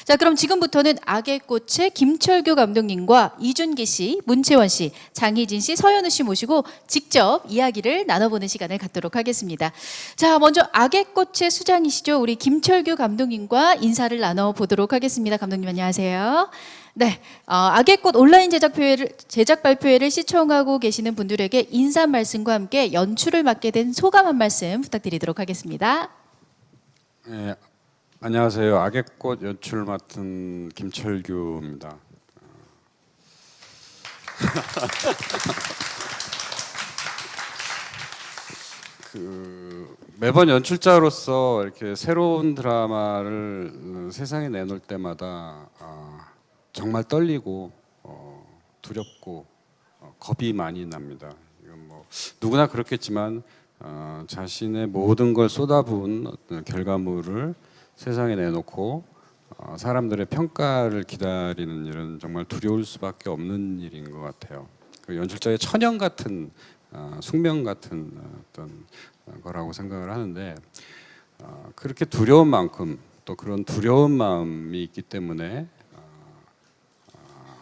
자, 그럼 지금부터는 악의 꽃의 김철규 감독님과 이준기 씨, 문채원 씨, 장희진 씨, 서현우 씨 모시고 직접 이야기를 나눠보는 시간을 갖도록 하겠습니다. 자, 먼저 악의 꽃의 수장이시죠. 우리 김철규 감독님과 인사를 나눠보도록 하겠습니다. 감독님 안녕하세요. 네, 악의 꽃 온라인 제작 발표회를 시청하고 계시는 분들에게 인사 말씀과 함께 연출을 맡게 된 소감 한 말씀 부탁드리도록 하겠습니다. 네, 안녕하세요. 악의 꽃 연출 맡은 김철규입니다. 매번 연출자로서 이렇게 새로운 드라마를 세상에 내놓을 때마다 정말 떨리고 두렵고 겁이 많이 납니다. 이건 뭐 누구나 그렇겠지만 자신의 모든 걸 쏟아부은 어떤 결과물을 세상에 내놓고 사람들의 평가를 기다리는 일은 정말 두려울 수밖에 없는 일인 것 같아요. 그 연출자의 천연 같은 숙명 같은 어떤 거라고 생각을 하는데 그렇게 두려운 만큼 또 그런 두려운 마음이 있기 때문에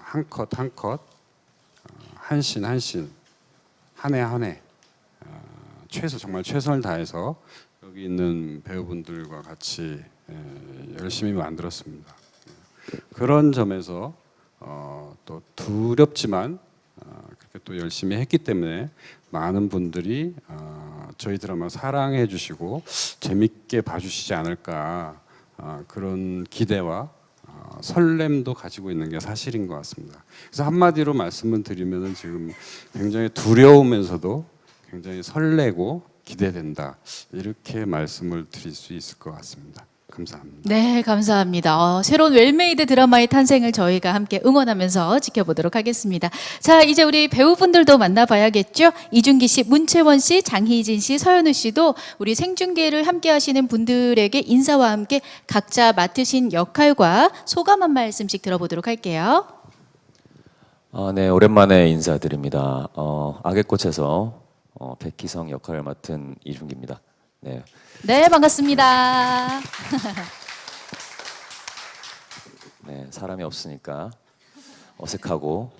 한 컷 한 컷, 한 씬 한 씬, 한 해 한 해 정말 최선을 다해서 여기 있는 배우분들과 같이 열심히 만들었습니다. 그런 점에서 또 두렵지만 그렇게 또 열심히 했기 때문에 많은 분들이 저희 드라마 사랑해 주시고 재밌게 봐주시지 않을까 그런 기대와 설렘도 가지고 있는 게 사실인 것 같습니다. 그래서 한마디로 말씀을 드리면 지금 굉장히 두려우면서도 굉장히 설레고 기대된다 이렇게 말씀을 드릴 수 있을 것 같습니다. 감사합니다. 네, 감사합니다. 새로운 웰메이드 드라마의 탄생을 저희가 함께 응원하면서 지켜보도록 하겠습니다. 자, 이제 우리 배우분들도 만나봐야겠죠? 이준기 씨, 문채원 씨, 장희진 씨, 서현우 씨도 우리 생중계를 함께 하시는 분들에게 인사와 함께 각자 맡으신 역할과 소감 한 말씀씩 들어보도록 할게요. 네, 오랜만에 인사드립니다. 악의 꽃에서 백희성 역할을 맡은 이준기입니다. 네. 네, 반갑습니다. 네, 사람이 없으니까 어색하고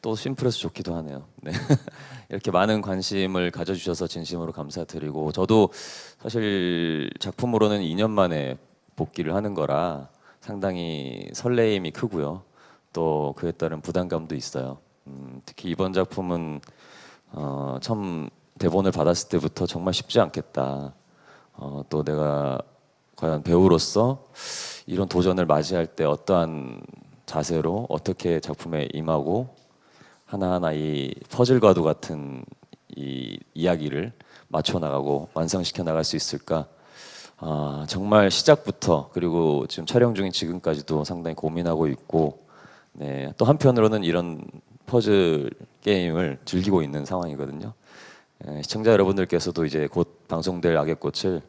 또 심플해서 좋기도 하네요. 네. 이렇게 많은 관심을 가져주셔서 진심으로 감사드리고 저도 사실 작품으로는 2년 만에 복귀를 하는 거라 상당히 설레임이 크고요. 또 그에 따른 부담감도 있어요. 특히 이번 작품은 처음 대본을 받았을 때부터 정말 쉽지 않겠다. 또 내가 과연 배우로서 이런 도전을 맞이할 때 어떠한 자세로 어떻게 작품에 임하고 하나하나 이 퍼즐과도 같은 이 이야기를 맞춰 나가고 완성시켜 나갈 수 있을까? 정말 시작부터 그리고 지금 촬영 중인 지금까지도 상당히 고민하고 있고, 네, 또 한편으로는 이런 퍼즐 게임을 즐기고 있는 상황이거든요. 시청자 여러분들께서도 이제 곧 방송될 악의 꽃을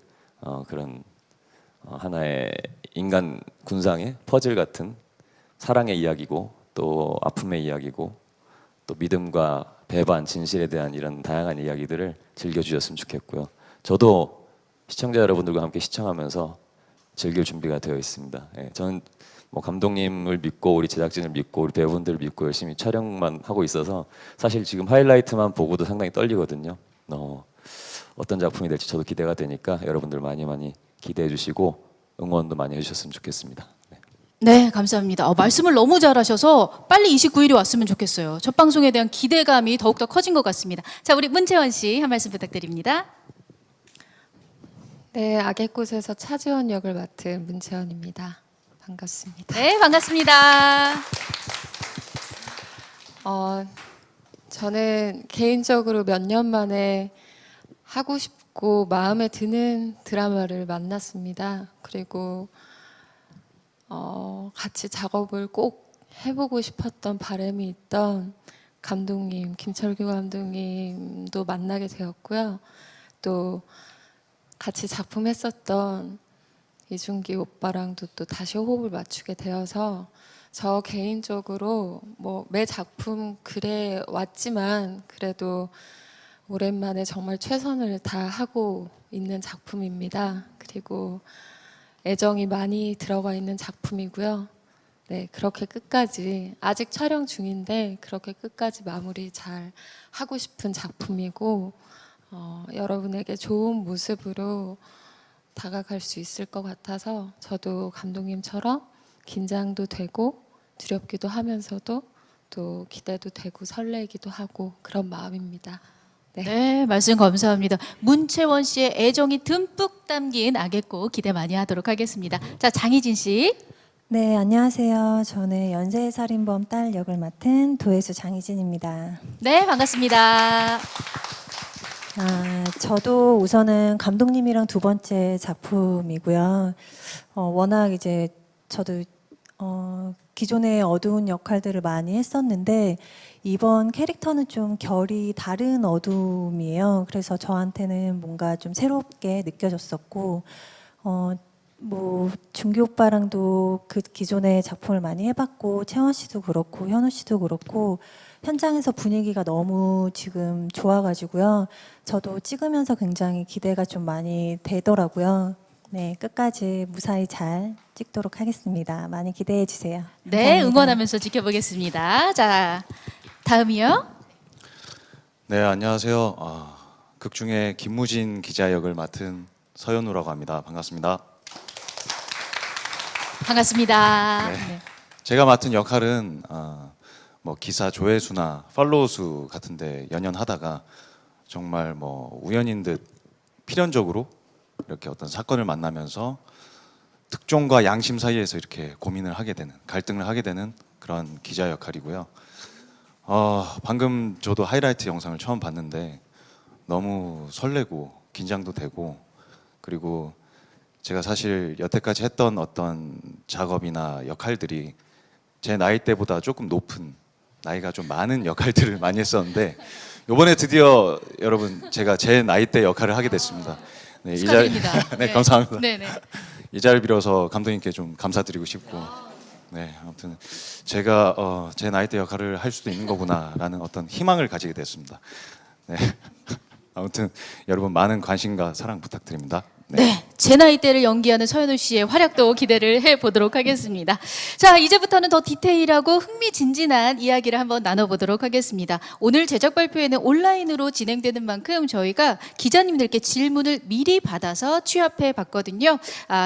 그런 하나의 인간 군상의 퍼즐 같은 사랑의 이야기고 또 아픔의 이야기고 또 믿음과 배반, 진실에 대한 이런 다양한 이야기들을 즐겨주셨으면 좋겠고요. 저도 시청자 여러분들과 함께 시청하면서 즐길 준비가 되어 있습니다. 저는 뭐 감독님을 믿고 우리 제작진을 믿고 우리 배우분들을 믿고 열심히 촬영만 하고 있어서 사실 지금 하이라이트만 보고도 상당히 떨리거든요. 어떤 작품이 될지 저도 기대가 되니까 여러분들 많이 기대해 주시고 응원도 많이 해주셨으면 좋겠습니다. 네, 감사합니다. 말씀을 너무 잘하셔서 빨리 29일이 왔으면 좋겠어요. 첫 방송에 대한 기대감이 더욱더 커진 것 같습니다. 자, 우리 문채원 씨 한 말씀 부탁드립니다. 네, 악의 꽃에서 차지원 역을 맡은 문채원입니다. 반갑습니다. 네, 반갑습니다. 저는 개인적으로 몇 년 만에 하고 싶고 마음에 드는 드라마를 만났습니다. 그리고 같이 작업을 꼭 해보고 싶었던 바람이 있던 감독님, 김철규 감독님도 만나게 되었고요. 또 같이 작품 했었던 이준기 오빠랑도 또 다시 호흡을 맞추게 되어서 저 개인적으로 뭐 매 작품 그래 왔지만 그래도 오랜만에 정말 최선을 다하고 있는 작품입니다. 그리고 애정이 많이 들어가 있는 작품이고요. 네, 그렇게 끝까지 아직 촬영 중인데 그렇게 끝까지 마무리 잘 하고 싶은 작품이고 여러분에게 좋은 모습으로 다가갈 수 있을 것 같아서 저도 감독님처럼 긴장도 되고 두렵기도 하면서도 또 기대도 되고 설레기도 하고 그런 마음입니다. 네. 네, 말씀 감사합니다. 문채원 씨의 애정이 듬뿍 담긴 악의 꽃 기대 많이 하도록 하겠습니다. 자, 장희진 씨. 네, 안녕하세요. 저는 연쇄살인범 딸 역을 맡은 도혜수 장희진입니다. 네, 반갑습니다. 저도 우선은 감독님이랑 두 번째 작품이고요. 워낙 이제 저도 기존의 어두운 역할들을 많이 했었는데 이번 캐릭터는 좀 결이 다른 어둠이에요. 그래서 저한테는 뭔가 좀 새롭게 느껴졌었고 뭐 준규 오빠랑도 그 기존의 작품을 많이 해봤고 채원 씨도 그렇고 현우 씨도 그렇고 현장에서 분위기가 너무 지금 좋아가지고요. 저도 찍으면서 굉장히 기대가 좀 많이 되더라고요. 네, 끝까지 무사히 잘 찍도록 하겠습니다. 많이 기대해 주세요. 네, 감사합니다. 응원하면서 지켜보겠습니다. 자, 다음이요. 네, 안녕하세요. 극 중에 김무진 기자 역을 맡은 서현우라고 합니다. 반갑습니다. 반갑습니다. 네. 네. 제가 맡은 역할은 뭐 기사 조회수나 팔로우 수 같은데 연연하다가 정말 뭐 우연인 듯 필연적으로 이렇게 어떤 사건을 만나면서 특종과 양심 사이에서 이렇게 고민을 하게 되는, 갈등을 하게 되는 그런 기자 역할이고요. 방금 저도 하이라이트 영상을 처음 봤는데 너무 설레고 긴장도 되고, 그리고 제가 사실 여태까지 했던 어떤 작업이나 역할들이 제 나이 때보다 조금 높은, 나이가 좀 많은 역할들을 많이 했었는데 이번에 드디어 여러분 제가 제 나이 때 역할을 하게 됐습니다. 네, 축하드립니다. 네, 감사합니다. 네, 네. 이 자리를 빌어서 감독님께 좀 감사드리고 싶고, 네, 아무튼 제가 제 나이 때 역할을 할 수도 있는 거구나라는 어떤 희망을 가지게 됐습니다. 네, 아무튼 여러분 많은 관심과 사랑 부탁드립니다. 네, 제 나이대를 연기하는 서현우 씨의 활약도 기대를 해보도록 하겠습니다. 자, 이제부터는 더 디테일하고 흥미진진한 이야기를 한번 나눠보도록 하겠습니다. 오늘 제작 발표회는 온라인으로 진행되는 만큼 저희가 기자님들께 질문을 미리 받아서 취합해 봤거든요.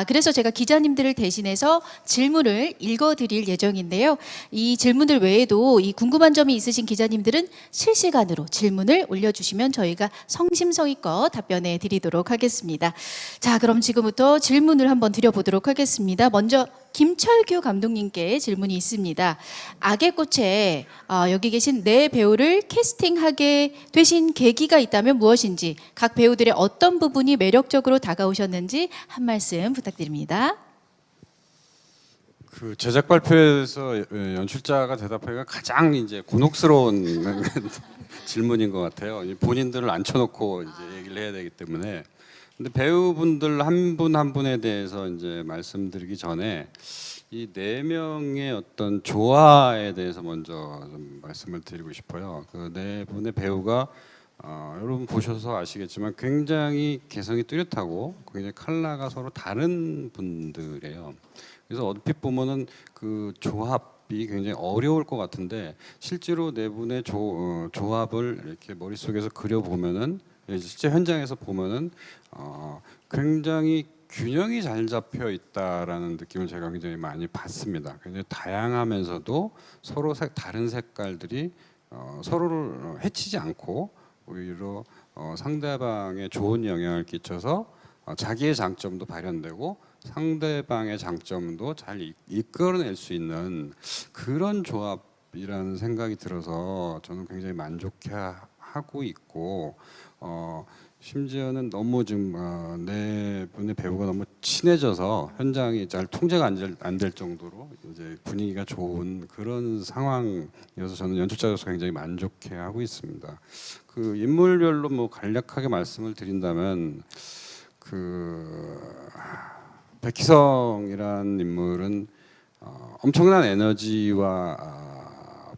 그래서 제가 기자님들을 대신해서 질문을 읽어드릴 예정인데요. 이 질문들 외에도 이 궁금한 점이 있으신 기자님들은 실시간으로 질문을 올려주시면 저희가 성심성의껏 답변해 드리도록 하겠습니다. 자, 그럼 지금부터 질문을 한번 드려보도록 하겠습니다. 먼저 김철규 감독님께 질문이 있습니다. 악의 꽃에 여기 계신 네 배우를 캐스팅하게 되신 계기가 있다면 무엇인지, 각 배우들의 어떤 부분이 매력적으로 다가오셨는지 한 말씀 부탁드립니다. 그 제작 발표에서 연출자가 대답하기가 가장 이제 곤혹스러운 질문인 것 같아요. 본인들을 앉혀놓고 이제 얘기를 해야 되기 때문에. 근데 배우분들 한 분 한 분에 대해서 이제 말씀드리기 전에 이 네 명의 어떤 조화에 대해서 먼저 좀 말씀을 드리고 싶어요. 그 네 분의 배우가 여러분 보셔서 아시겠지만 굉장히 개성이 뚜렷하고 굉장히 컬러가 서로 다른 분들이에요. 그래서 얼핏 보면은 그 조합이 굉장히 어려울 것 같은데 실제로 네 분의 조합을 이렇게 머릿속에서 그려보면은 실제 현장에서 보면은 굉장히 균형이 잘 잡혀 있다라는 느낌을 제가 굉장히 많이 받습니다. 굉장히 다양하면서도 서로 다른 색깔들이 서로를 해치지 않고 오히려 상대방에 좋은 영향을 끼쳐서 자기의 장점도 발현되고 상대방의 장점도 잘 이끌어낼 수 있는 그런 조합이라는 생각이 들어서 저는 굉장히 만족해하고 있고 심지어는 너무 지금 네 분의 배우가 너무 친해져서 현장이 잘 통제가 안 될 정도로 이제 분위기가 좋은 그런 상황이어서 저는 연출자로서 굉장히 만족해하고 있습니다. 그 인물별로 뭐 간략하게 말씀을 드린다면 그 백희성이라는 인물은 엄청난 에너지와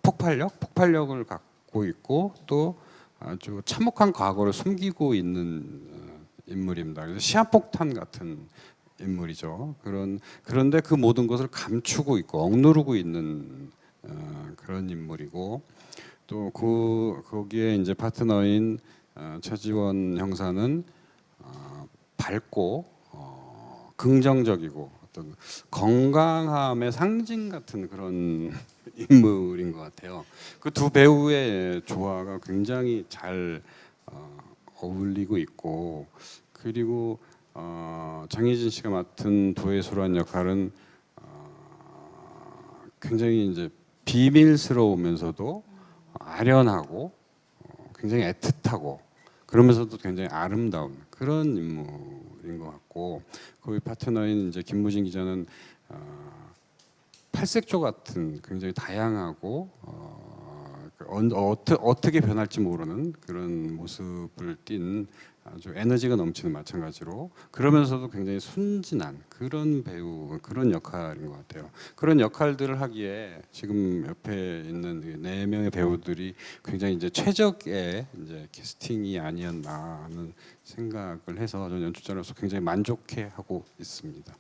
폭발력을 갖고 있고 또 아주 참혹한 과거를 숨기고 있는 인물입니다. 그래서 시한폭탄 같은 인물이죠. 그런데 그 모든 것을 감추고 있고 억누르고 있는 그런 인물이고 또 거기에 이제 파트너인 최지원 형사는 밝고 긍정적이고 어떤 건강함의 상징 같은 그런 인물인 것 같아요. 그 두 배우의 조화가 굉장히 잘 어울리고 있고 그리고 장희진 씨가 맡은 도혜수란 역할은 굉장히 이제 비밀스러우면서도 아련하고 굉장히 애틋하고 그러면서도 굉장히 아름다운 그런 인물인 것 같고 거기 파트너인 이제 김무진 기자는 팔색조 같은 굉장히 다양하고 어떻게 변할지 모르는 그런 모습을 띈 아주 에너지가 넘치는 마찬가지로 그러면서도 굉장히 순진한 그런 배우 그런 역할인 것 같아요. 그런 역할들을 하기에 지금 옆에 있는 4명의 배우들이 굉장히 이제 최적의 이제 캐스팅이 아니었나 하는 생각을 해서 저는 연출자로서 굉장히 만족해하고 있습니다.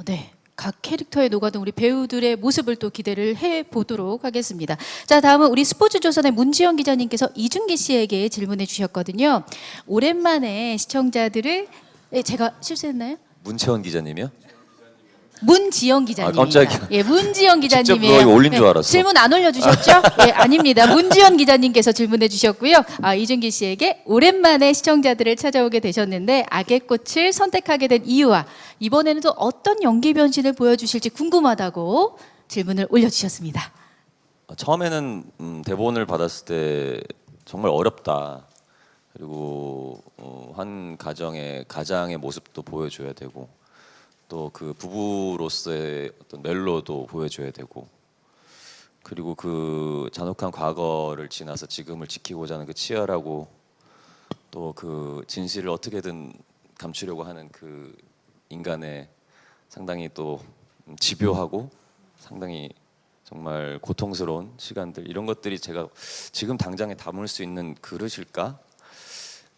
네. 각 캐릭터에 녹아든 우리 배우들의 모습을 또 기대를 해보도록 하겠습니다. 자, 다음은 우리 스포츠조선의 문지영 기자님께서 이준기 씨에게 질문해 주셨거든요. 오랜만에 시청자들을 제가 실수했나요? 문채원 기자님이요? 문지영 기자님. 깜짝이야. 예, 문지영 직접 기자님이에요. 그거 올린 줄 알았어. 질문 안 올려주셨죠? 예, 아닙니다. 문지영 기자님께서 질문해 주셨고요. 이준기 씨에게 오랜만에 시청자들을 찾아오게 되셨는데 악의 꽃을 선택하게 된 이유와 이번에는 또 어떤 연기 변신을 보여주실지 궁금하다고 질문을 올려주셨습니다. 처음에는 대본을 받았을 때 정말 어렵다. 그리고 한 가정의 가장의 모습도 보여줘야 되고 또 그 부부로서의 어떤 멜로도 보여줘야 되고 그리고 그 잔혹한 과거를 지나서 지금을 지키고자 하는 그 치열하고 또 그 진실을 어떻게든 감추려고 하는 그 인간의 상당히 또 집요하고 상당히 정말 고통스러운 시간들 이런 것들이 제가 지금 당장에 담을 수 있는 그릇일까?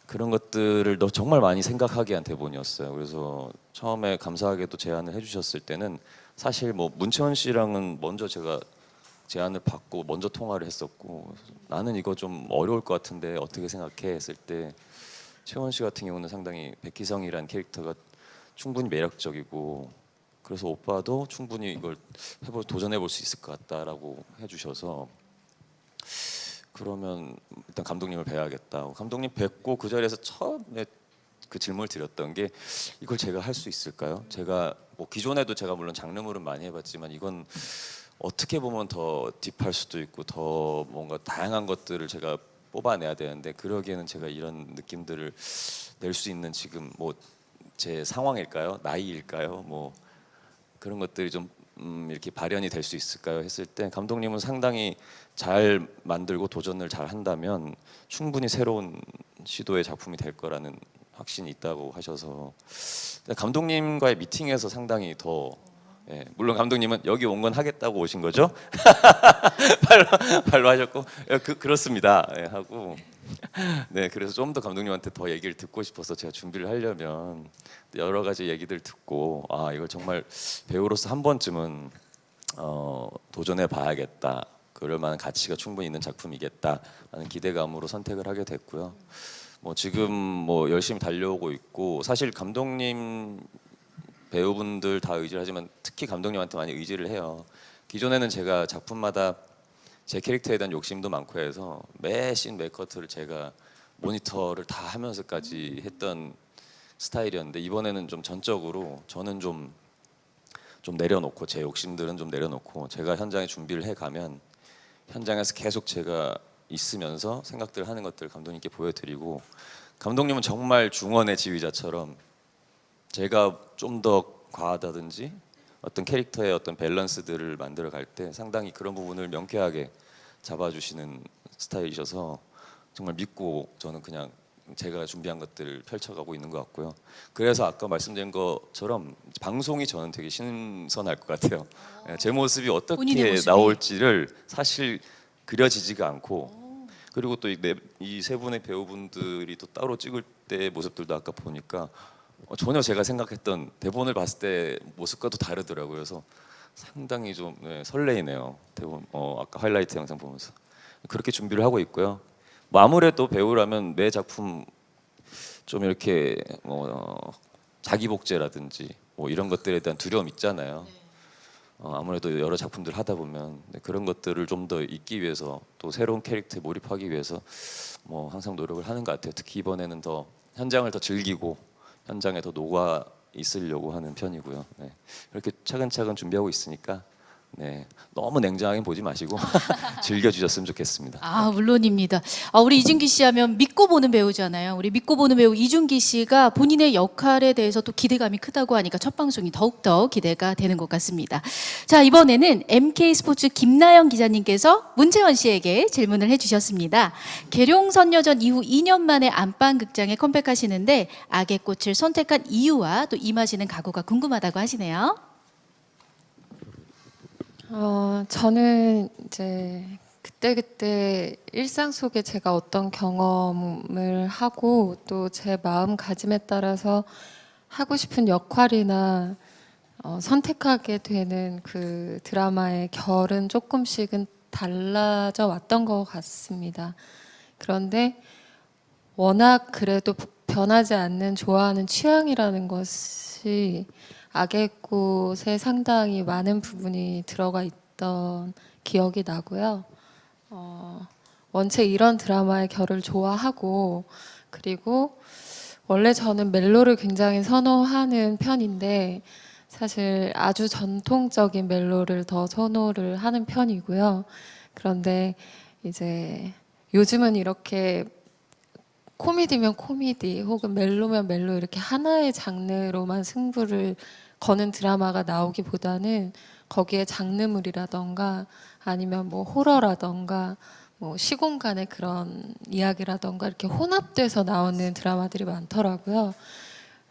그런 것들을 정말 많이 생각하게 한 대본이었어요. 그래서 처음에 감사하게도 제안을 해주셨을 때는 사실 뭐 문채원 씨랑은 먼저 제가 제안을 받고 먼저 통화를 했었고 나는 이거 좀 어려울 것 같은데 어떻게 생각해? 했을 때 채원 씨 같은 경우는 상당히 백희성이라는 캐릭터가 충분히 매력적이고 그래서 오빠도 충분히 이걸 도전해 볼 수 있을 것 같다라고 해주셔서 그러면 일단 감독님을 뵈야겠다. 감독님 뵙고 그 자리에서 처음에 그 질문을 드렸던 게 이걸 제가 할 수 있을까요? 제가 뭐 기존에도 제가 물론 장르물은 많이 해봤지만 이건 어떻게 보면 더 딥할 수도 있고 더 뭔가 다양한 것들을 제가 뽑아내야 되는데 그러기에는 제가 이런 느낌들을 낼 수 있는 지금 뭐 제 상황일까요? 나이일까요? 뭐 그런 것들이 좀 이렇게 발현이 될 수 있을까요? 했을 때 감독님은 상당히 잘 만들고 도전을 잘 한다면 충분히 새로운 시도의 작품이 될 거라는 확신이 있다고 하셔서 감독님과의 미팅에서 상당히 더 물론 감독님은 여기 온 건 하겠다고 오신 거죠? 발로 하셨고 그렇습니다 하고 네 그래서 좀 더 감독님한테 더 얘기를 듣고 싶어서 제가 준비를 하려면 여러 가지 얘기들 듣고 이걸 정말 배우로서 한 번쯤은 도전해 봐야겠다 그럴 만한 가치가 충분히 있는 작품이겠다라는 기대감으로 선택을 하게 됐고요. 뭐 지금 뭐 열심히 달려오고 있고 사실 감독님 배우분들 다 의지를 하지만 특히 감독님한테 많이 의지를 해요. 기존에는 제가 작품마다 제 캐릭터에 대한 욕심도 많고 해서 매 씬 매 커트를 제가 모니터를 다 하면서까지 했던 스타일이었는데 이번에는 좀 전적으로 저는 좀 내려놓고 제 욕심들은 좀 내려놓고 제가 현장에 준비를 해가면 현장에서 계속 제가 있으면서 생각들을 하는 것들 감독님께 보여드리고 감독님은 정말 중원의 지휘자처럼 제가 좀 더 과하다든지 어떤 캐릭터의 어떤 밸런스들을 만들어 갈 때 상당히 그런 부분을 명쾌하게 잡아주시는 스타일이셔서 정말 믿고 저는 그냥 제가 준비한 것들을 펼쳐가고 있는 것 같고요. 그래서 아까 말씀드린 것처럼 방송이 저는 되게 신선할 것 같아요. 제 모습이 본인의 어떻게 모습이. 나올지를 사실 그려지지가 않고 그리고 또 이 세 분의 배우분들이 또 따로 찍을 때 모습들도 아까 보니까 전혀 제가 생각했던 대본을 봤을 때 모습과도 다르더라고요. 그래서 상당히 좀 설레이네요. 대본 아까 하이라이트 영상 보면서 그렇게 준비를 하고 있고요. 뭐 아무래도 배우라면 매 작품 좀 이렇게 자기 복제라든지 뭐 이런 것들에 대한 두려움 있잖아요. 아무래도 여러 작품들 하다 보면 그런 것들을 좀 더 잊기 위해서 또 새로운 캐릭터에 몰입하기 위해서 뭐 항상 노력을 하는 것 같아요. 특히 이번에는 더 현장을 더 즐기고 현장에 더 녹아 있으려고 하는 편이고요. 네. 이렇게 차근차근 준비하고 있으니까 네. 너무 냉정하게 보지 마시고 즐겨주셨으면 좋겠습니다. 아, 물론입니다. 우리 이준기 씨 하면 믿고 보는 배우잖아요. 우리 믿고 보는 배우 이준기 씨가 본인의 역할에 대해서 또 기대감이 크다고 하니까 첫 방송이 더욱더 기대가 되는 것 같습니다. 자, 이번에는 MK스포츠 김나영 기자님께서 문채원 씨에게 질문을 해주셨습니다. 계룡선녀전 이후 2년 만에 안방극장에 컴백하시는데 악의 꽃을 선택한 이유와 또 임하시는 각오가 궁금하다고 하시네요. 저는 이제 그때그때 일상 속에 제가 어떤 경험을 하고 또 제 마음가짐에 따라서 하고 싶은 역할이나 선택하게 되는 그 드라마의 결은 조금씩은 달라져 왔던 것 같습니다. 그런데 워낙 그래도 변하지 않는 좋아하는 취향이라는 것이 악의 꽃에 상당히 많은 부분이 들어가 있던 기억이 나고요. 원체 이런 드라마의 결을 좋아하고 그리고 원래 저는 멜로를 굉장히 선호하는 편인데 사실 아주 전통적인 멜로를 더 선호를 하는 편이고요. 그런데 이제 요즘은 이렇게 코미디면 코미디 혹은 멜로면 멜로 이렇게 하나의 장르로만 승부를 거는 드라마가 나오기보다는 거기에 장르물이라던가 아니면 뭐 호러라던가 뭐 시공간의 그런 이야기라던가 이렇게 혼합돼서 나오는 드라마들이 많더라고요.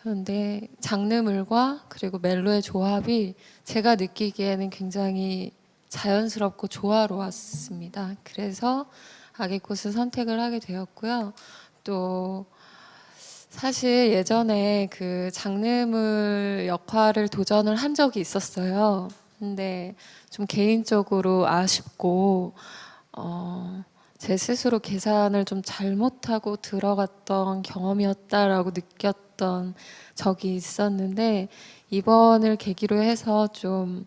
그런데 장르물과 그리고 멜로의 조합이 제가 느끼기에는 굉장히 자연스럽고 조화로웠습니다. 그래서 악의 꽃을 선택을 하게 되었고요. 또 사실 예전에 그 장르물 역할을 도전을 한 적이 있었어요. 근데 좀 개인적으로 아쉽고 제 스스로 계산을 좀 잘못하고 들어갔던 경험이었다라고 느꼈던 적이 있었는데 이번을 계기로 해서 좀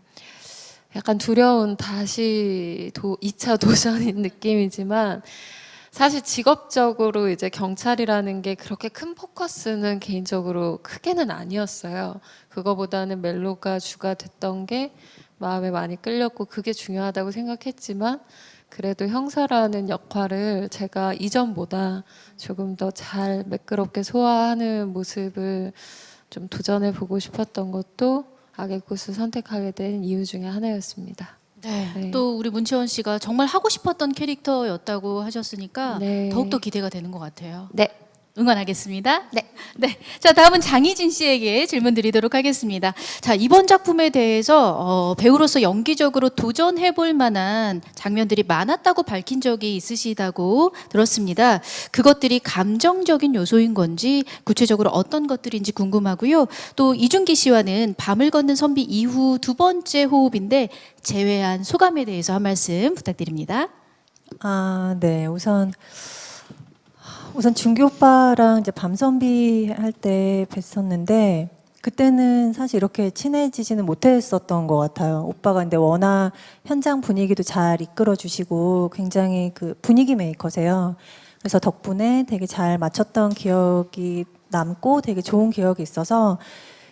약간 두려운 다시 2차 도전인 느낌이지만 사실 직업적으로 이제 경찰이라는 게 그렇게 큰 포커스는 개인적으로 크게는 아니었어요. 그거보다는 멜로가 주가 됐던 게 마음에 많이 끌렸고 그게 중요하다고 생각했지만 그래도 형사라는 역할을 제가 이전보다 조금 더 잘 매끄럽게 소화하는 모습을 좀 도전해 보고 싶었던 것도 악의 꽃을 선택하게 된 이유 중에 하나였습니다. 네. 또 우리 문채원 씨가 정말 하고 싶었던 캐릭터였다고 하셨으니까 네. 더욱더 기대가 되는 것 같아요. 네. 응원하겠습니다. 네. 자, 다음은 장희진 씨에게 질문 드리도록 하겠습니다. 자, 이번 작품에 대해서 배우로서 연기적으로 도전해 볼 만한 장면들이 많았다고 밝힌 적이 있으시다고 들었습니다. 그것들이 감정적인 요소인 건지 구체적으로 어떤 것들인지 궁금하고요. 또 이준기 씨와는 밤을 걷는 선비 이후 두 번째 호흡인데 재회한 소감에 대해서 한 말씀 부탁드립니다. 네. 우선 준기 오빠랑 이제 밤선비 할 때 뵀었는데 그때는 사실 이렇게 친해지지는 못했었던 것 같아요. 오빠가 근데 워낙 현장 분위기도 잘 이끌어 주시고 굉장히 그 분위기 메이커세요. 그래서 덕분에 되게 잘 맞췄던 기억이 남고 되게 좋은 기억이 있어서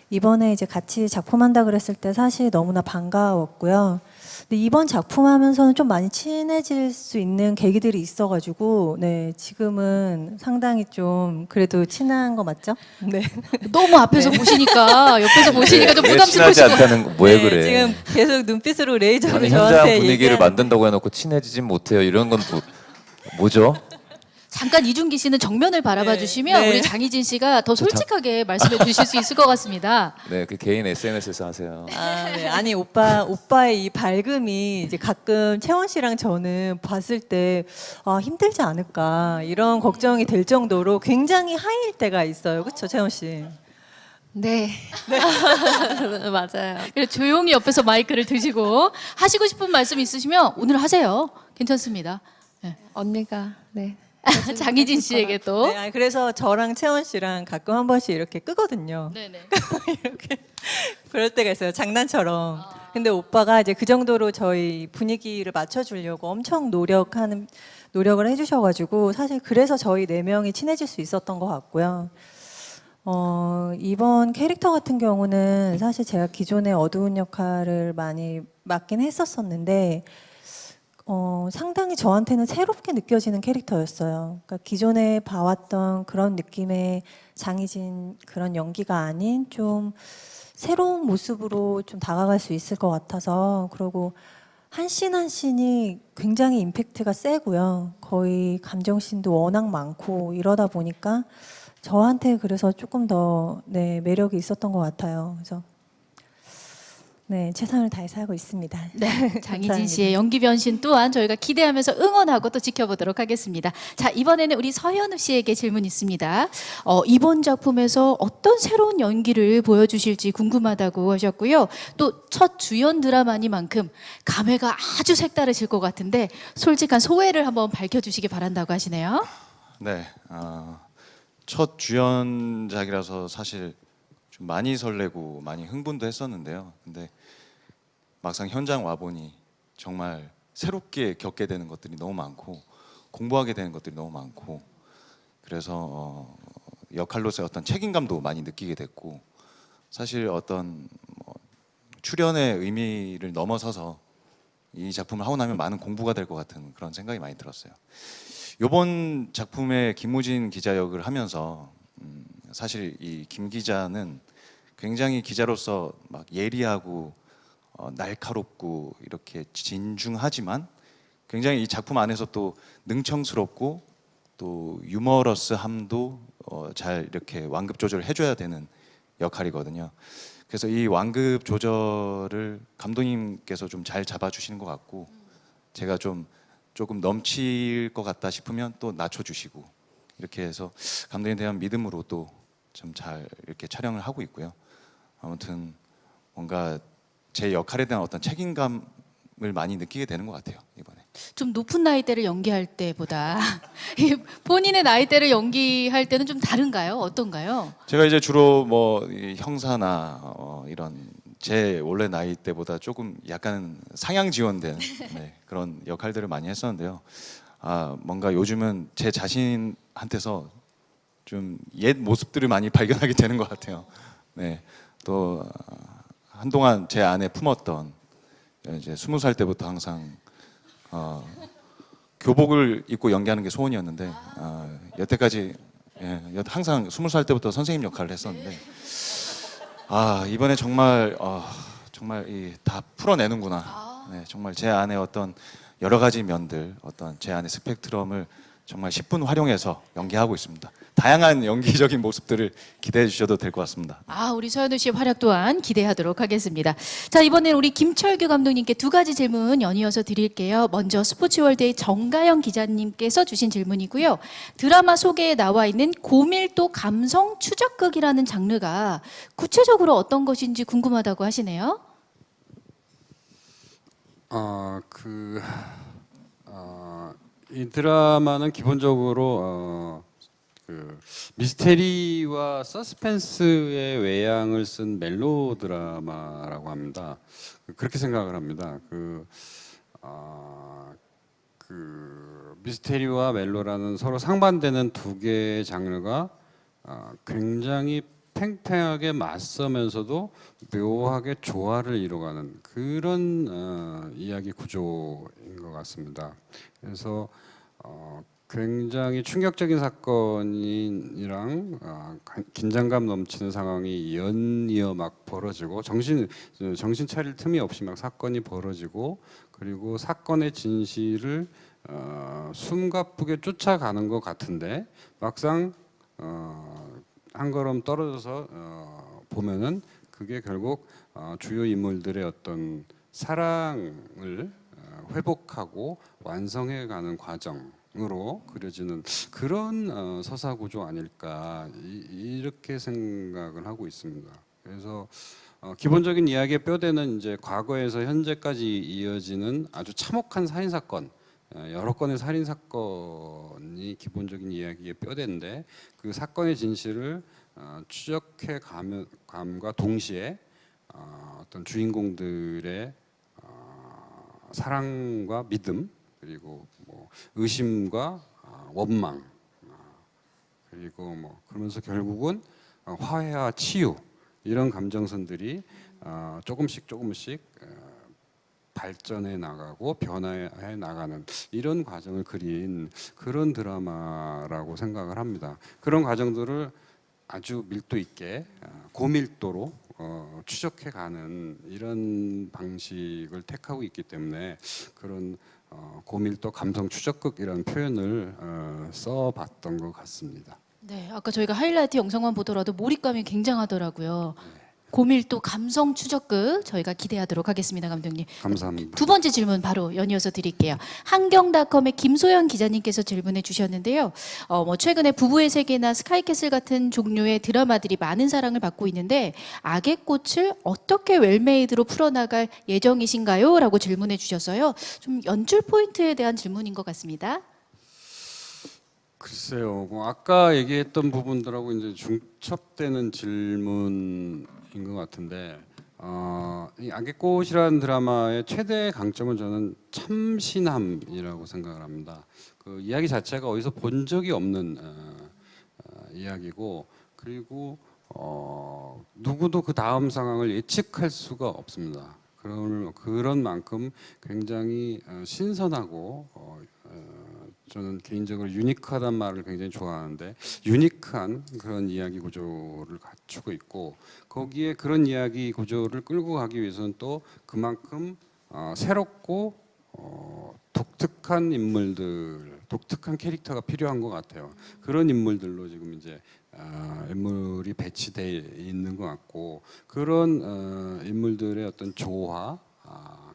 이번에 이제 같이 작품한다 그랬을 때 사실 너무나 반가웠고요. 근데 이번 작품 하면서는 좀 많이 친해질 수 있는 계기들이 있어가지고 네 지금은 상당히 좀 그래도 친한 거 맞죠? 네. 너무 앞에서 보시니까 옆에서 보시니까 좀 내가 친하지 부담스러우시고 않다는 거 뭐에 그래? 지금 계속 눈빛으로 레이저로 아니, 현장 저한테 분위기를 얘기하는- 만든다고 해놓고 친해지진 못해요. 이런 건 뭐죠? 잠깐 이준기 씨는 정면을 바라봐 네, 주시면 네. 우리 장희진 씨가 더 솔직하게 말씀해 주실 수 있을 것 같습니다. 네, 그 개인 SNS에서 하세요. 네. 아니 오빠의 이 밝음이 이제 가끔 채원 씨랑 저는 봤을 때 힘들지 않을까 이런 걱정이 될 정도로 굉장히 하이일 때가 있어요, 그렇죠, 채원 씨? 네. 맞아요. 그래 조용히 옆에서 마이크를 드시고 하시고 싶은 말씀 있으시면 오늘 하세요. 괜찮습니다. 언니가 네. 장희진 씨에게 또. 네, 아니, 그래서 저랑 채원 씨랑 가끔 한 번씩 이렇게 끄거든요. 네네. 이렇게 그럴 때가 있어요. 장난처럼. 근데 오빠가 이제 그 정도로 저희 분위기를 맞춰주려고 엄청 노력을 해주셔가지고 사실 그래서 저희 네 명이 친해질 수 있었던 것 같고요. 이번 캐릭터 같은 경우는 사실 제가 기존에 어두운 역할을 많이 맡긴 했었었는데 상당히 저한테는 새롭게 느껴지는 캐릭터였어요. 그러니까 기존에 봐왔던 그런 느낌의 장희진 그런 연기가 아닌 좀 새로운 모습으로 좀 다가갈 수 있을 것 같아서 그리고 한 씬 한 씬이 굉장히 임팩트가 세고요. 거의 감정씬도 워낙 많고 이러다 보니까 저한테 그래서 조금 더 네, 매력이 있었던 것 같아요. 그래서 네, 최선을 다해서 하고 있습니다. 네, 장희진 감사합니다. 씨의 연기 변신 또한 저희가 기대하면서 응원하고 또 지켜보도록 하겠습니다. 자, 이번에는 우리 서현우 씨에게 질문 있습니다. 이번 작품에서 어떤 새로운 연기를 보여주실지 궁금하다고 하셨고요. 또 첫 주연 드라마니만큼 감회가 아주 색다르실 것 같은데 솔직한 소회를 한번 밝혀주시기 바란다고 하시네요. 네, 첫 주연작이라서 사실 좀 많이 설레고 많이 흥분도 했었는데요. 근데 막상 현장 와 보니 정말 새롭게 겪게 되는 것들이 너무 많고 공부하게 되는 것들이 너무 많고 그래서 역할로서의 어떤 책임감도 많이 느끼게 됐고 사실 어떤 출연의 의미를 넘어서서 이 작품을 하고 나면 많은 공부가 될 것 같은 그런 생각이 많이 들었어요. 이번 작품에 김우진 기자 역을 하면서 사실 이 김 기자는 굉장히 기자로서 막 예리하고 날카롭고 이렇게 진중하지만 굉장히 이 작품 안에서 또 능청스럽고 또 유머러스함도 잘 이렇게 완급 조절을 해줘야 되는 역할이거든요. 그래서 이 완급 조절을 감독님께서 좀 잘 잡아주시는 것 같고 제가 조금 넘칠 것 같다 싶으면 또 낮춰주시고 이렇게 해서 감독님에 대한 믿음으로 또 좀 잘 이렇게 촬영을 하고 있고요. 아무튼 뭔가 제 역할에 대한 어떤 책임감을 많이 느끼게 되는 것 같아요 이번에. 좀 높은 나이대를 연기할 때보다 본인의 나이대를 연기할 때는 좀 다른가요? 어떤가요? 제가 이제 주로 이 형사나 이런 제 원래 나이 때보다 조금 약간 상향 지원된 네, 그런 역할들을 많이 했었는데요. 뭔가 요즘은 제 자신한테서 좀 옛 모습들을 많이 발견하게 되는 것 같아요. 네, 또 한동안 제 안에 품었던 이제 20살 때부터 항상 교복을 입고 연기하는 게 소원이었는데 여태까지 항상 20살 때부터 선생님 역할을 했었는데 이번에 정말 다 풀어내는구나. 네, 정말 제 안에 어떤 여러 가지 면들, 어떤 제 안의 스펙트럼을 정말 10분 활용해서 연기하고 있습니다. 다양한 연기적인 모습들을 기대해 주셔도 될 것 같습니다. 우리 서현우 씨의 활약 또한 기대하도록 하겠습니다. 자, 이번에는 우리 김철규 감독님께 두 가지 질문 연이어서 드릴게요. 먼저 스포츠월드의 정가영 기자님께서 주신 질문이고요. 드라마 소개에 나와 있는 고밀도 감성 추적극이라는 장르가 구체적으로 어떤 것인지 궁금하다고 하시네요. 이 드라마는 기본적으로 미스테리와 서스펜스의 외양을 쓴 멜로 드라마라고 합니다. 그렇게 생각을 합니다. 미스테리와 멜로라는 서로 상반되는 두 개의 장르가 굉장히 팽팽하게 맞서면서도 묘하게 조화를 이뤄가는 그런 이야기 구조인 것 같습니다. 그래서 굉장히 충격적인 사건이랑 긴장감 넘치는 상황이 연이어 막 벌어지고 정신 차릴 틈이 없이 막 사건이 벌어지고 그리고 사건의 진실을 숨가쁘게 쫓아가는 것 같은데 막상 한 걸음 떨어져서 보면은 그게 결국 주요 인물들의 어떤 사랑을 회복하고 완성해가는 과정을 으로 그려지는 그런 서사 구조 아닐까 이렇게 생각을 하고 있습니다. 그래서 기본적인 이야기의 뼈대는 이제 과거에서 현재까지 이어지는 아주 참혹한 살인 사건, 여러 건의 살인 사건이 기본적인 이야기의 뼈대인데 그 사건의 진실을 추적해 감과 동시에 어떤 주인공들의 사랑과 믿음 그리고 뭐 의심과 원망 그리고 뭐 그러면서 결국은 화해와 치유 이런 감정선들이 조금씩 발전해 나가고 변화해 나가는 이런 과정을 그린 그런 드라마라고 생각을 합니다. 그런 과정들을 아주 밀도 있게 고밀도로 추적해 가는 이런 방식을 택하고 있기 때문에 그런 고밀도 감성 추적극이라는 표현을 써봤던 것 같습니다. 네, 아까 저희가 하이라이트 영상만 보더라도 몰입감이 굉장하더라고요. 고밀도 감성 추적극 저희가 기대하도록 하겠습니다, 감독님. 감사합니다. 두 번째 질문 바로 연이어서 드릴게요. 한경닷컴의 김소연 기자님께서 질문해 주셨는데요. 뭐 최근에 부부의 세계나 스카이캐슬 같은 종류의 드라마들이 많은 사랑을 받고 있는데 악의 꽃을 어떻게 웰메이드로 풀어나갈 예정이신가요? 라고 질문해 주셔서요. 좀 연출 포인트에 대한 질문인 것 같습니다. 글쎄요, 뭐 아까 얘기했던 부분들하고 이제 중첩되는 질문인 것 같은데, 이 악의 꽃이라는 드라마의 최대 강점은 저는 참신함이라고 생각을 합니다. 그 이야기 자체가 어디서 본 적이 없는 이야기고, 그리고 누구도 그 다음 상황을 예측할 수가 없습니다. 그런 만큼 굉장히 신선하고 저는 개인적으로 유니크하단 말을 굉장히 좋아하는데 유니크한 그런 이야기 구조를 갖추고 있고 거기에 그런 이야기 구조를 끌고 가기 위해서는 또 그만큼 새롭고 독특한 인물들, 독특한 캐릭터가 필요한 것 같아요. 그런 인물들로 지금 이제 인물이 배치되어 있는 것 같고 그런 인물들의 어떤 조화,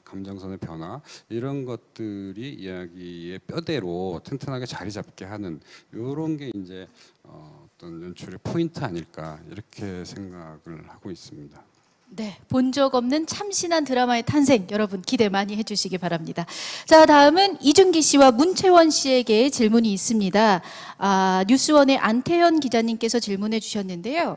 감정선의 변화 이런 것들이 이야기의 뼈대로 튼튼하게 자리 잡게 하는 이런 게 이제 어떤 연출의 포인트 아닐까 이렇게 생각을 하고 있습니다. 네, 본 적 없는 참신한 드라마의 탄생 여러분 기대 많이 해주시기 바랍니다. 자, 다음은 이준기 씨와 문채원 씨에게 질문이 있습니다. 뉴스원의 안태현 기자님께서 질문해 주셨는데요.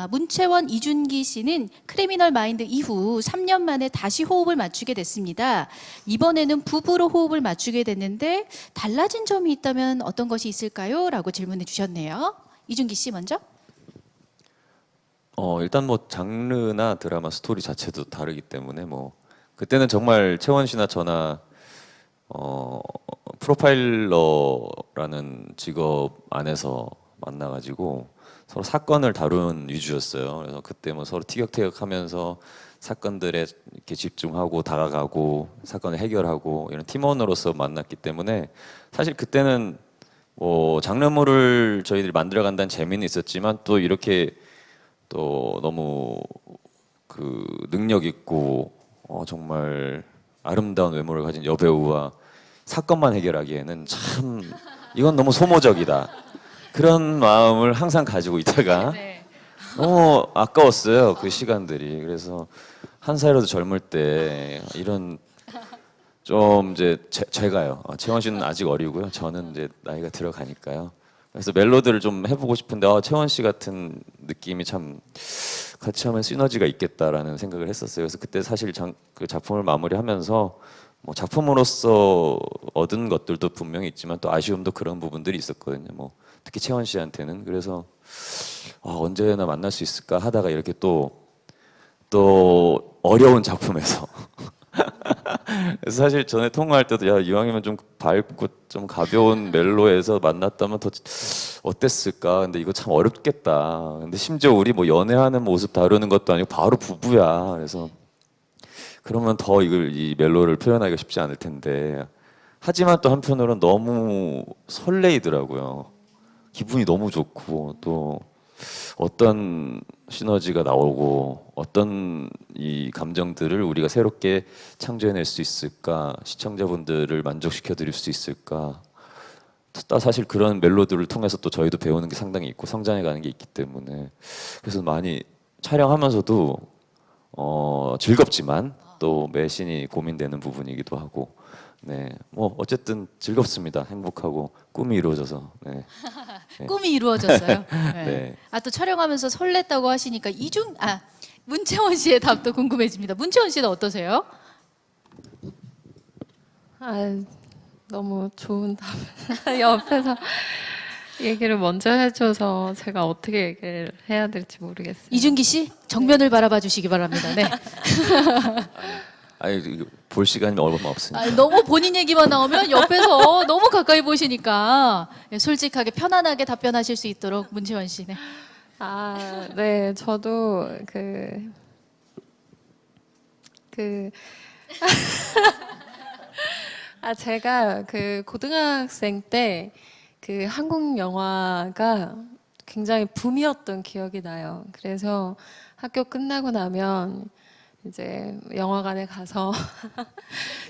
문채원, 이준기 씨는 크리미널 마인드 이후 3년 만에 다시 호흡을 맞추게 됐습니다. 이번에는 부부로 호흡을 맞추게 됐는데 달라진 점이 있다면 어떤 것이 있을까요? 라고 질문해 주셨네요. 이준기 씨 먼저. 일단 뭐 장르나 드라마 스토리 자체도 다르기 때문에 뭐 그때는 정말 채원 씨나 저나 프로파일러라는 직업 안에서 만나가지고 서로 사건을 다룬 위주였어요. 그래서 그때 뭐 서로 티격태격하면서 사건들에 이렇게 집중하고 다가가고 사건을 해결하고 이런 팀원으로서 만났기 때문에 사실 그때는 뭐 장르물을 저희들이 만들어간다는 재미는 있었지만 또 이렇게 또 너무 그 능력 있고 정말 아름다운 외모를 가진 여배우와 사건만 해결하기에는 참 이건 너무 소모적이다. 그런 마음을 항상 가지고 있다가 너무 아까웠어요 그 시간들이. 그래서 한 살이라도 젊을 때 이런 좀 이제 제가요. 채원 씨는 아직 어리고요. 저는 이제 나이가 들어가니까요. 그래서 멜로디를 좀 해보고 싶은데 채원 씨 같은 느낌이 참 같이 하면 시너지가 있겠다라는 생각을 했었어요. 그래서 그때 사실 그 작품을 마무리하면서 뭐 작품으로서 얻은 것들도 분명히 있지만 또 아쉬움도 그런 부분들이 있었거든요. 뭐 특히 채원 씨한테는. 그래서 언제나 만날 수 있을까 하다가 이렇게 또 어려운 작품에서 그래서 사실 전에 통화할 때도 야 이왕이면 좀 밝고 좀 가벼운 멜로에서 만났다면 더 어땠을까. 근데 이거 참 어렵겠다. 근데 심지어 우리 뭐 연애하는 모습 다루는 것도 아니고 바로 부부야. 그래서 그러면 더 이 멜로를 표현하기가 쉽지 않을 텐데 하지만 또 한편으로는 너무 설레이더라고요. 기분이 너무 좋고 또 어떤 시너지가 나오고 어떤 이 감정들을 우리가 새롭게 창조해낼 수 있을까, 시청자분들을 만족시켜 드릴 수 있을까, 사실 그런 멜로디를 통해서 또 저희도 배우는 게 상당히 있고 성장해가는 게 있기 때문에 그래서 많이 촬영하면서도 즐겁지만 또 매신이 고민되는 부분이기도 하고 네, 뭐 어쨌든 즐겁습니다. 행복하고 꿈이 이루어져서 네. 꿈이 이루어졌어요. 네. 네. 아, 또 촬영하면서 설렜다고 하시니까 문채원 씨의 답도 궁금해집니다. 문채원 씨는 어떠세요? 아, 너무 좋은 답. 옆에서 얘기를 먼저 해줘서 제가 어떻게 얘기를 해야 될지 모르겠어요. 이준기 씨 정면을 바라봐 주시기 바랍니다. 네. 아니 이거 볼 시간이 얼마 없으니까. 아, 너무 본인 얘기만 나오면 옆에서 너무 가까이 보시니까 솔직하게 편안하게 답변하실 수 있도록 문채원 씨. 네. 아, 네, 저도 제가 고등학생 때 한국 영화가 굉장히 붐이었던 기억이 나요. 그래서 학교 끝나고 나면 이제 영화관에 가서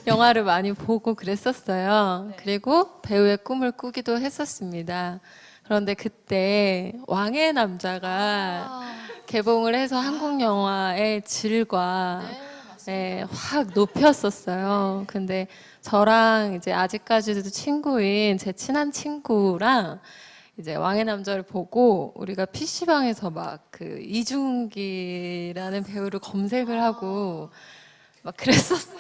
영화를 많이 보고 그랬었어요. 그리고 배우의 꿈을 꾸기도 했었습니다. 그런데 그때 왕의 남자가 개봉을 해서 한국 영화의 질과 확 높였었어요. 근데 저랑 이제 아직까지도 친구인 제 친한 친구랑 이제 왕의 남자를 보고 우리가 PC방에서 막 이중기라는 배우를 검색을 하고 막 그랬었어요.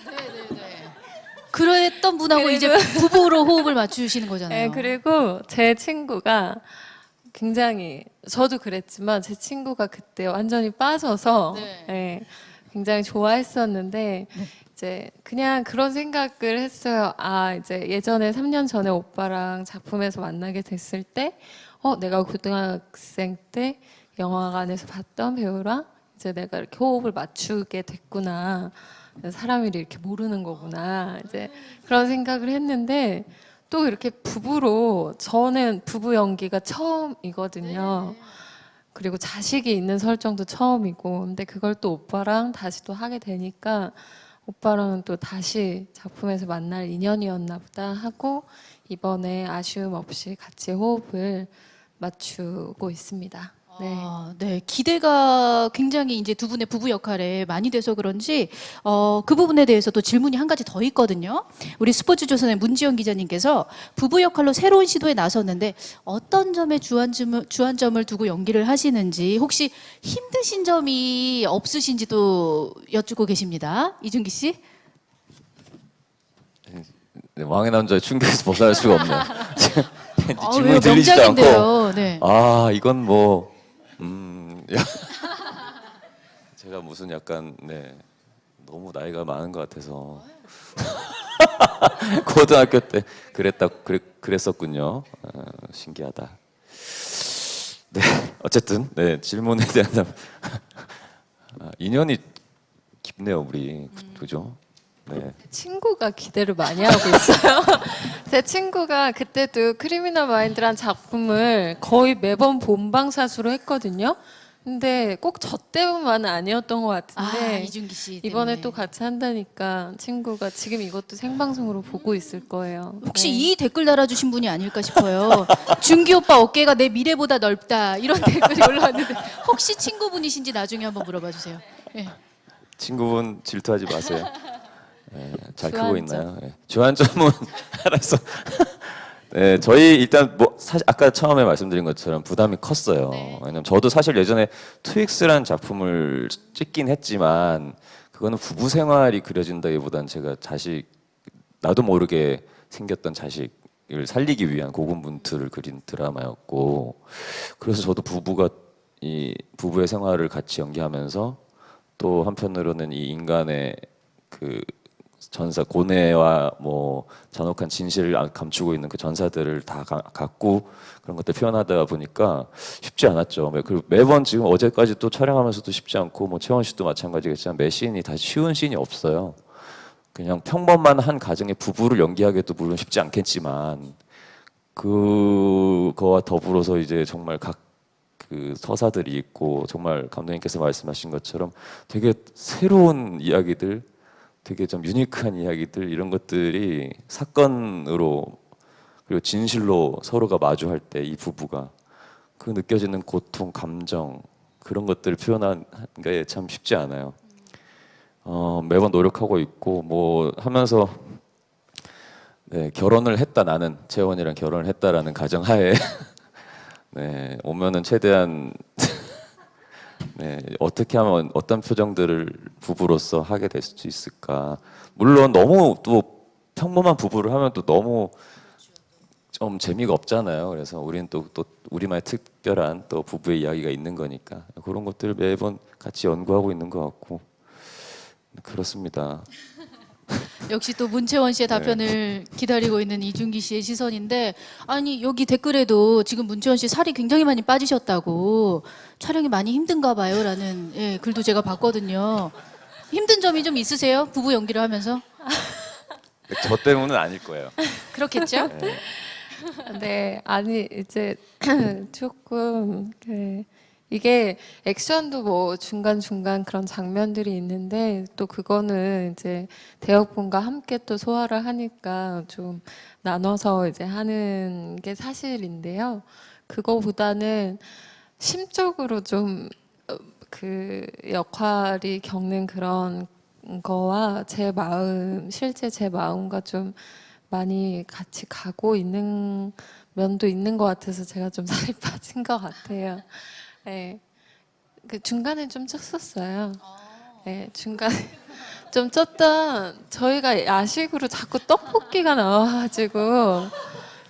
그랬던 분하고 이제 부부로 호흡을 맞추시는 거잖아요. 네, 그리고 제 친구가 굉장히 저도 그랬지만 제 친구가 그때 완전히 빠져서 굉장히 좋아했었는데 이제 그냥 그런 생각을 했어요. 아, 이제 예전에 3년 전에 오빠랑 작품에서 만나게 됐을 때 내가 고등학생 때 영화관에서 봤던 배우랑 이제 내가 이렇게 호흡을 맞추게 됐구나. 사람이 이렇게 모르는 거구나. 이제 그런 생각을 했는데 또 이렇게 부부로 저는 부부 연기가 처음이거든요. 그리고 자식이 있는 설정도 처음이고 근데 그걸 또 오빠랑 다시 또 하게 되니까 오빠랑은 또 다시 작품에서 만날 인연이었나 보다 하고 이번에 아쉬움 없이 같이 호흡을 맞추고 있습니다. 네. 네, 기대가 굉장히 이제 두 분의 부부 역할에 많이 돼서 그런지 그 부분에 대해서 또 질문이 한 가지 더 있거든요. 우리 스포츠조선의 문지영 기자님께서 부부 역할로 새로운 시도에 나섰는데 어떤 점에 주안점을 두고 연기를 하시는지 혹시 힘드신 점이 없으신지도 여쭙고 계십니다. 이준기 씨. 네, 왕의 남자의 충격에서 벗어날 수가 없네요. 질문이 왜요? 들리지도 않고 명작인데요. 네. 이건 뭐 제가 무슨 약간 너무 나이가 많은 것 같아서 고등학교 때 그랬었군요. 신기하다. 네, 어쨌든 질문에 대한 인연이 깊네요, 우리 그죠? 네. 친구가 기대를 많이 하고 있어요. 제 친구가 그때도 크리미널 마인드란 작품을 거의 매번 본방사수로 했거든요. 근데 꼭 저 때문만은 아니었던 것 같은데 이준기 씨 이번에 때문에. 또 같이 한다니까 친구가 지금 이것도 생방송으로 보고 있을 거예요. 혹시 네. 이 댓글 달아주신 분이 아닐까 싶어요. 준기 오빠 어깨가 내 미래보다 넓다 이런 댓글이 올라왔는데 혹시 친구분이신지 나중에 한번 물어봐 주세요. 네. 친구분 질투하지 마세요. 잘 크고 주안점. 있나요? 주안점은 알았어. 네, 저희 일단 뭐 사실 아까 처음에 말씀드린 것처럼 부담이 컸어요. 왜냐면 저도 사실 예전에 트윅스라는 작품을 찍긴 했지만 그거는 부부 생활이 그려진다기보다는 제가 나도 모르게 생겼던 자식을 살리기 위한 고군분투를 그린 드라마였고 그래서 저도 이 부부의 생활을 같이 연기하면서 또 한편으로는 이 인간의 전사 고뇌와 뭐 잔혹한 진실을 감추고 있는 그 전사들을 다 갖고 그런 것들 표현하다 보니까 쉽지 않았죠. 그리고 매번 지금 어제까지 또 촬영하면서도 쉽지 않고 뭐 채원 씨도 마찬가지겠지만 매 씬이 다 쉬운 씬이 없어요. 그냥 평범한 한 가정의 부부를 연기하기도 물론 쉽지 않겠지만 그거와 더불어서 이제 정말 각 서사들이 있고 정말 감독님께서 말씀하신 것처럼 되게 새로운 이야기들 되게 좀 유니크한 이야기들 이런 것들이 사건으로 그리고 진실로 서로가 마주할 때 이 부부가 그 느껴지는 고통, 감정 그런 것들을 표현하는 게 참 쉽지 않아요. 매번 노력하고 있고 뭐 하면서 네, 결혼을 했다 나는 재원이랑 결혼을 했다라는 가정하에 네, 오면은 최대한 네, 어떻게 하면 어떤 표정들을 부부로서 하게 될 수 있을까. 물론 너무 또 평범한 부부를 하면 또 너무 좀 재미가 없잖아요. 그래서 우리는 또 우리만의 특별한 또 부부의 이야기가 있는 거니까 그런 것들을 매번 같이 연구하고 있는 것 같고 그렇습니다. 역시 또 문채원 씨의 답변을 기다리고 있는 이준기 씨의 시선인데, 아니 여기 댓글에도 지금 문채원 씨 살이 굉장히 많이 빠지셨다고, 촬영이 많이 힘든가 봐요라는 예, 글도 제가 봤거든요. 힘든 점이 좀 있으세요? 부부 연기를 하면서? 저 때문은 아닐 거예요. 그렇겠죠? 네. 네, 아니 이제 조금 이게 액션도 뭐 중간중간 그런 장면들이 있는데 또 그거는 이제 대역분과 함께 또 소화를 하니까 좀 나눠서 이제 하는 게 사실인데요. 그거보다는 심적으로 좀 그 역할이 겪는 그런 거와 제 마음, 실제 제 마음과 좀 많이 같이 가고 있는 면도 있는 것 같아서 제가 좀 살이 빠진 것 같아요. 네. 그 중간에 좀 쪘었어요. 네, 중간에 좀 쪘던 저희가 야식으로 자꾸 떡볶이가 나와가지고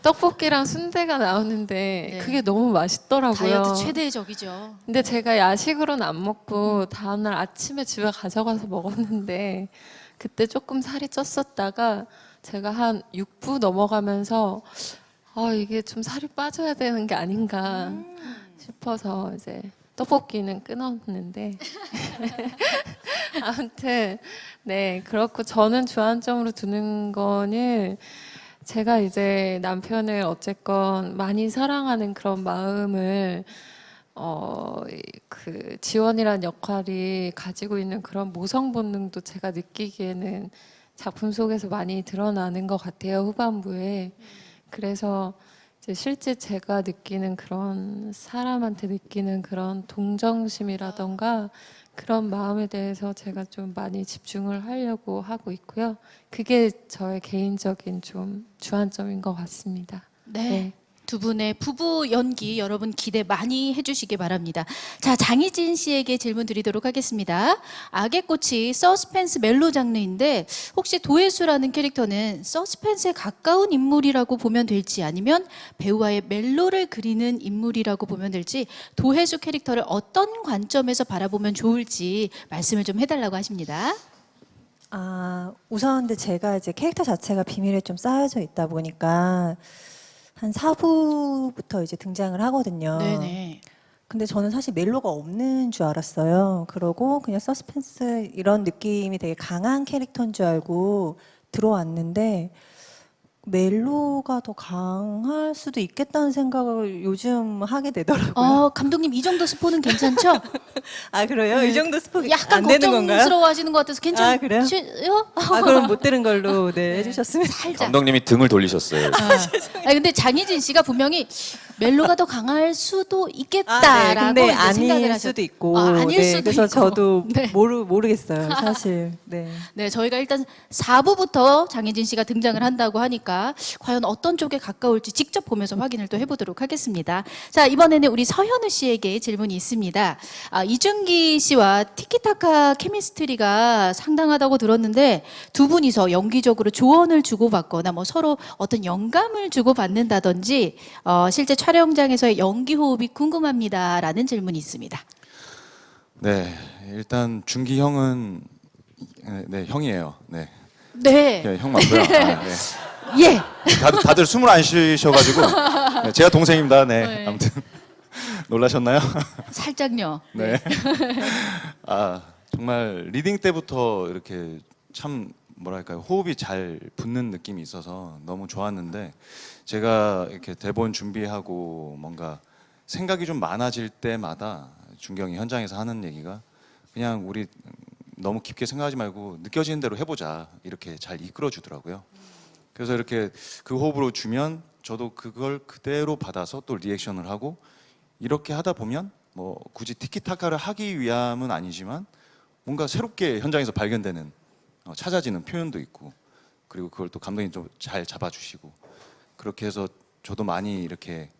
떡볶이랑 순대가 나오는데 네. 그게 너무 맛있더라고요. 다이어트 최대의 적이죠. 근데 제가 야식으로는 안 먹고 다음날 아침에 집에 가져가서 먹었는데 그때 조금 살이 쪘었다가 제가 한 6부 넘어가면서 이게 좀 살이 빠져야 되는 게 아닌가 싶어서 이제 떡볶이는 끊었는데 아무튼 네 그렇고 저는 주안점으로 두는 거는 제가 이제 남편을 어쨌건 많이 사랑하는 그런 마음을 그 지원이란 역할이 가지고 있는 그런 모성 본능도 제가 느끼기에는 작품 속에서 많이 드러나는 것 같아요, 후반부에. 그래서 이제 실제 제가 느끼는 그런 사람한테 느끼는 그런 동정심이라던가 그런 마음에 대해서 제가 좀 많이 집중을 하려고 하고 있고요. 그게 저의 개인적인 좀 주안점인 것 같습니다. 네. 두 분의 부부 연기 여러분 기대 많이 해주시기 바랍니다. 자, 장희진 씨에게 질문 드리도록 하겠습니다. 악의 꽃이 서스펜스 멜로 장르인데 혹시 도혜수라는 캐릭터는 서스펜스에 가까운 인물이라고 보면 될지 아니면 배우와의 멜로를 그리는 인물이라고 보면 될지 도혜수 캐릭터를 어떤 관점에서 바라보면 좋을지 말씀을 좀 해달라고 하십니다. 우선 근데 제가 이제 캐릭터 자체가 비밀에 좀 쌓여져 있다 보니까 한 4부부터 이제 등장을 하거든요. 네네. 근데 저는 사실 멜로가 없는 줄 알았어요. 그러고 그냥 서스펜스 이런 느낌이 되게 강한 캐릭터인 줄 알고 들어왔는데 멜로가 더 강할 수도 있겠다는 생각을 요즘 하게 되더라고요. 감독님 이 정도 스포는 괜찮죠? 그래요? 이 정도 스포 약간 안 되는 건가요? 걱정스러워하시는 것 같아서 괜찮아요? 그래요? 그럼 못 들은 걸로 해주셨으면. 살짝. 감독님이 등을 돌리셨어요. 근데 장희진 씨가 분명히 멜로가 더 강할 수도 있겠다라고 근데 이제 생각을 아닐 하셨. 수도 있고. 아닐 수도 그래서 있고. 저도 네. 모르겠어요, 사실. 네. 네, 저희가 일단 4부부터 장희진 씨가 등장을 한다고 하니까 과연 어떤 쪽에 가까울지 직접 보면서 확인을 또 해보도록 하겠습니다. 자, 이번에는 우리 서현우 씨에게 질문이 있습니다. 이준기 씨와 티키타카 케미스트리가 상당하다고 들었는데 두 분이서 연기적으로 조언을 주고받거나 뭐 서로 어떤 영감을 주고받는다든지 실제 촬영장에서의 연기 호흡이 궁금합니다라는 질문이 있습니다. 네, 일단 준기 형은 네 형이에요. 네, 네, 네, 형 맞고요. 네. 예. 다들 숨을 안 쉬셔가지고 네, 제가 동생입니다. 네, 네. 아무튼 놀라셨나요? 살짝요. 네. 정말 리딩 때부터 이렇게 참 뭐랄까요 호흡이 잘 붙는 느낌이 있어서 너무 좋았는데 제가 이렇게 대본 준비하고 뭔가 생각이 좀 많아질 때마다 준경이 현장에서 하는 얘기가 그냥 우리 너무 깊게 생각하지 말고 느껴지는 대로 해보자 이렇게 잘 이끌어 주더라고요. 그래서 이렇게 그 호흡으로 주면 저도 그걸 그대로 받아서 또 리액션을 하고 이렇게 하다 보면 뭐 굳이 티키타카를 하기 위함은 아니지만 뭔가 새롭게 현장에서 발견되는 찾아지는 표현도 있고 그리고 그걸 또 감독님 좀 잘 잡아주시고 그렇게 해서 저도 많이 이렇게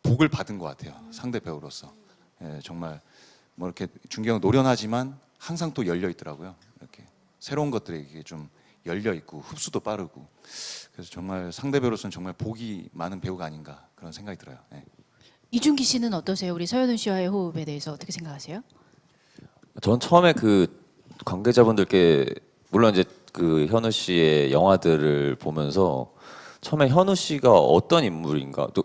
복을 받은 것 같아요. 상대 배우로서. 예, 정말 뭐 이렇게 준경 노련하지만 항상 또 열려 있더라고요. 이렇게 새로운 것들에게 좀 열려 있고 흡수도 빠르고 그래서 정말 상대 배우로서는 정말 복이 많은 배우가 아닌가 그런 생각이 들어요. 예. 이준기 씨는 어떠세요? 우리 서현우 씨와의 호흡에 대해서 어떻게 생각하세요? 전 처음에 그 관계자분들께 물론 이제 그 현우 씨의 영화들을 보면서 처음에 현우 씨가 어떤 인물인가 또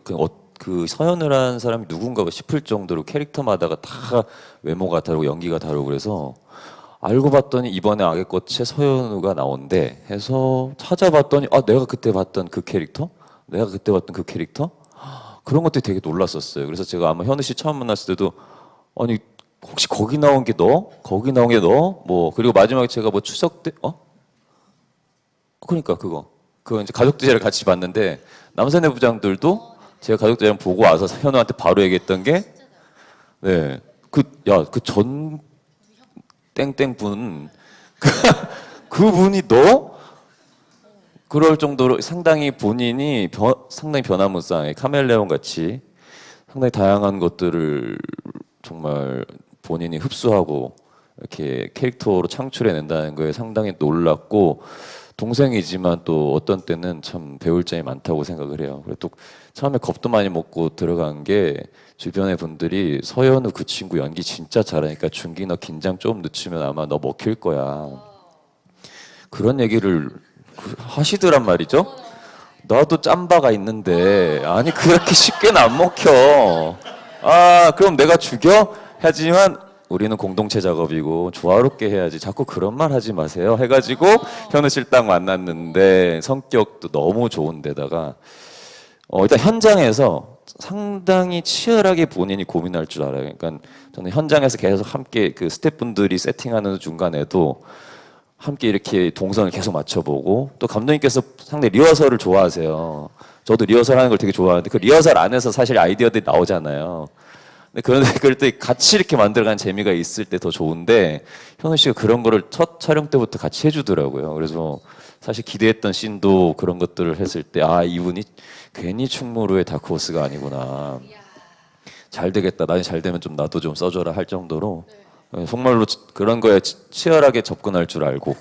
그 서현우라는 사람이 누군가 싶을 정도로 캐릭터마다가 다 외모가 다르고 연기가 다르고 그래서 알고 봤더니 이번에 악의 꽃에 서현우가 나온대 해서 찾아봤더니 아 내가 그때 봤던 그 캐릭터? 내가 그때 봤던 그 캐릭터? 그런 것들이 되게 놀랐었어요. 그래서 제가 아마 현우 씨 처음 만났을 때도 아니 혹시 거기 나온 게 너? 거기 나온 게 너? 뭐 그리고 마지막에 제가 뭐 추석 때 그러니까 그거 이제 가족들이랑 같이 봤는데 남산의 부장들도 제가 가족들이랑 보고 와서 현우한테 바로 얘기했던 게 네. 그 전 땡땡 분 그분이 너? 그럴 정도로 상당히 본인이 상당히 변화무쌍해 카멜레온 같이 상당히 다양한 것들을 정말 본인이 흡수하고 이렇게 캐릭터로 창출해낸다는 거에 상당히 놀랐고 동생이지만 또 어떤 때는 참 배울 점이 많다고 생각을 해요. 그리고 또 처음에 겁도 많이 먹고 들어간 게 주변의 분들이 서현우 그 친구 연기 진짜 잘하니까 준기 너 긴장 좀 늦추면 아마 너 먹힐 거야. 그런 얘기를 하시더란 말이죠. 나도 짬바가 있는데 아니 그렇게 쉽게는 안 먹혀. 아 그럼 내가 죽여? 하지만 우리는 공동체 작업이고 조화롭게 해야지 자꾸 그런 말 하지 마세요 해가지고 현우 씨를 딱 만났는데 성격도 너무 좋은데다가 일단 현장에서 상당히 치열하게 본인이 고민할 줄 알아요. 그러니까 저는 현장에서 계속 함께 그 스태프분들이 세팅하는 중간에도 함께 이렇게 동선을 계속 맞춰보고 또 감독님께서 상당히 리허설을 좋아하세요. 저도 리허설 하는 걸 되게 좋아하는데 그 리허설 안에서 사실 아이디어들이 나오잖아요. 근데 그럴 때 같이 이렇게 만들어가는 재미가 있을 때 더 좋은데 현우 씨가 그런 거를 첫 촬영 때부터 같이 해주더라고요. 그래서 사실 기대했던 씬도 그런 것들을 했을 때 아 이분이 괜히 충무로의 다크호스가 아니구나. 잘 되겠다. 나중에 잘 되면 좀 나도 좀 써줘라 할 정도로 정말로 그런 거에 치열하게 접근할 줄 알고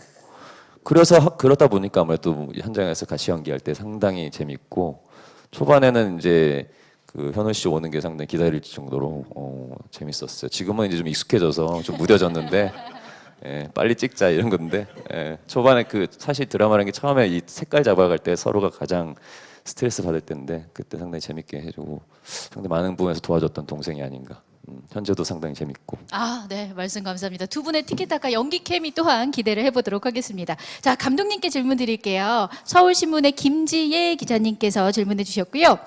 그래서 그러다 보니까 아무래도 현장에서 같이 연기할 때 상당히 재밌고 초반에는 이제 그 현우 씨 오는 게 상당히 기다릴 정도로 재밌었어요. 지금은 이제 좀 익숙해져서 좀 무뎌졌는데 빨리 찍자 이런 건데 초반에 그 사실 드라마라는 게 처음에 이 색깔 잡아갈 때 서로가 가장 스트레스 받을 때인데 그때 상당히 재밌게 해주고 상당히 많은 부분에서 도와줬던 동생이 아닌가. 현재도 상당히 재밌고. 아, 네, 말씀 감사합니다. 두 분의 티키타카 연기 케미 또한 기대를 해보도록 하겠습니다. 자, 감독님께 질문 드릴게요. 서울신문의 김지예 기자님께서 질문해 주셨고요.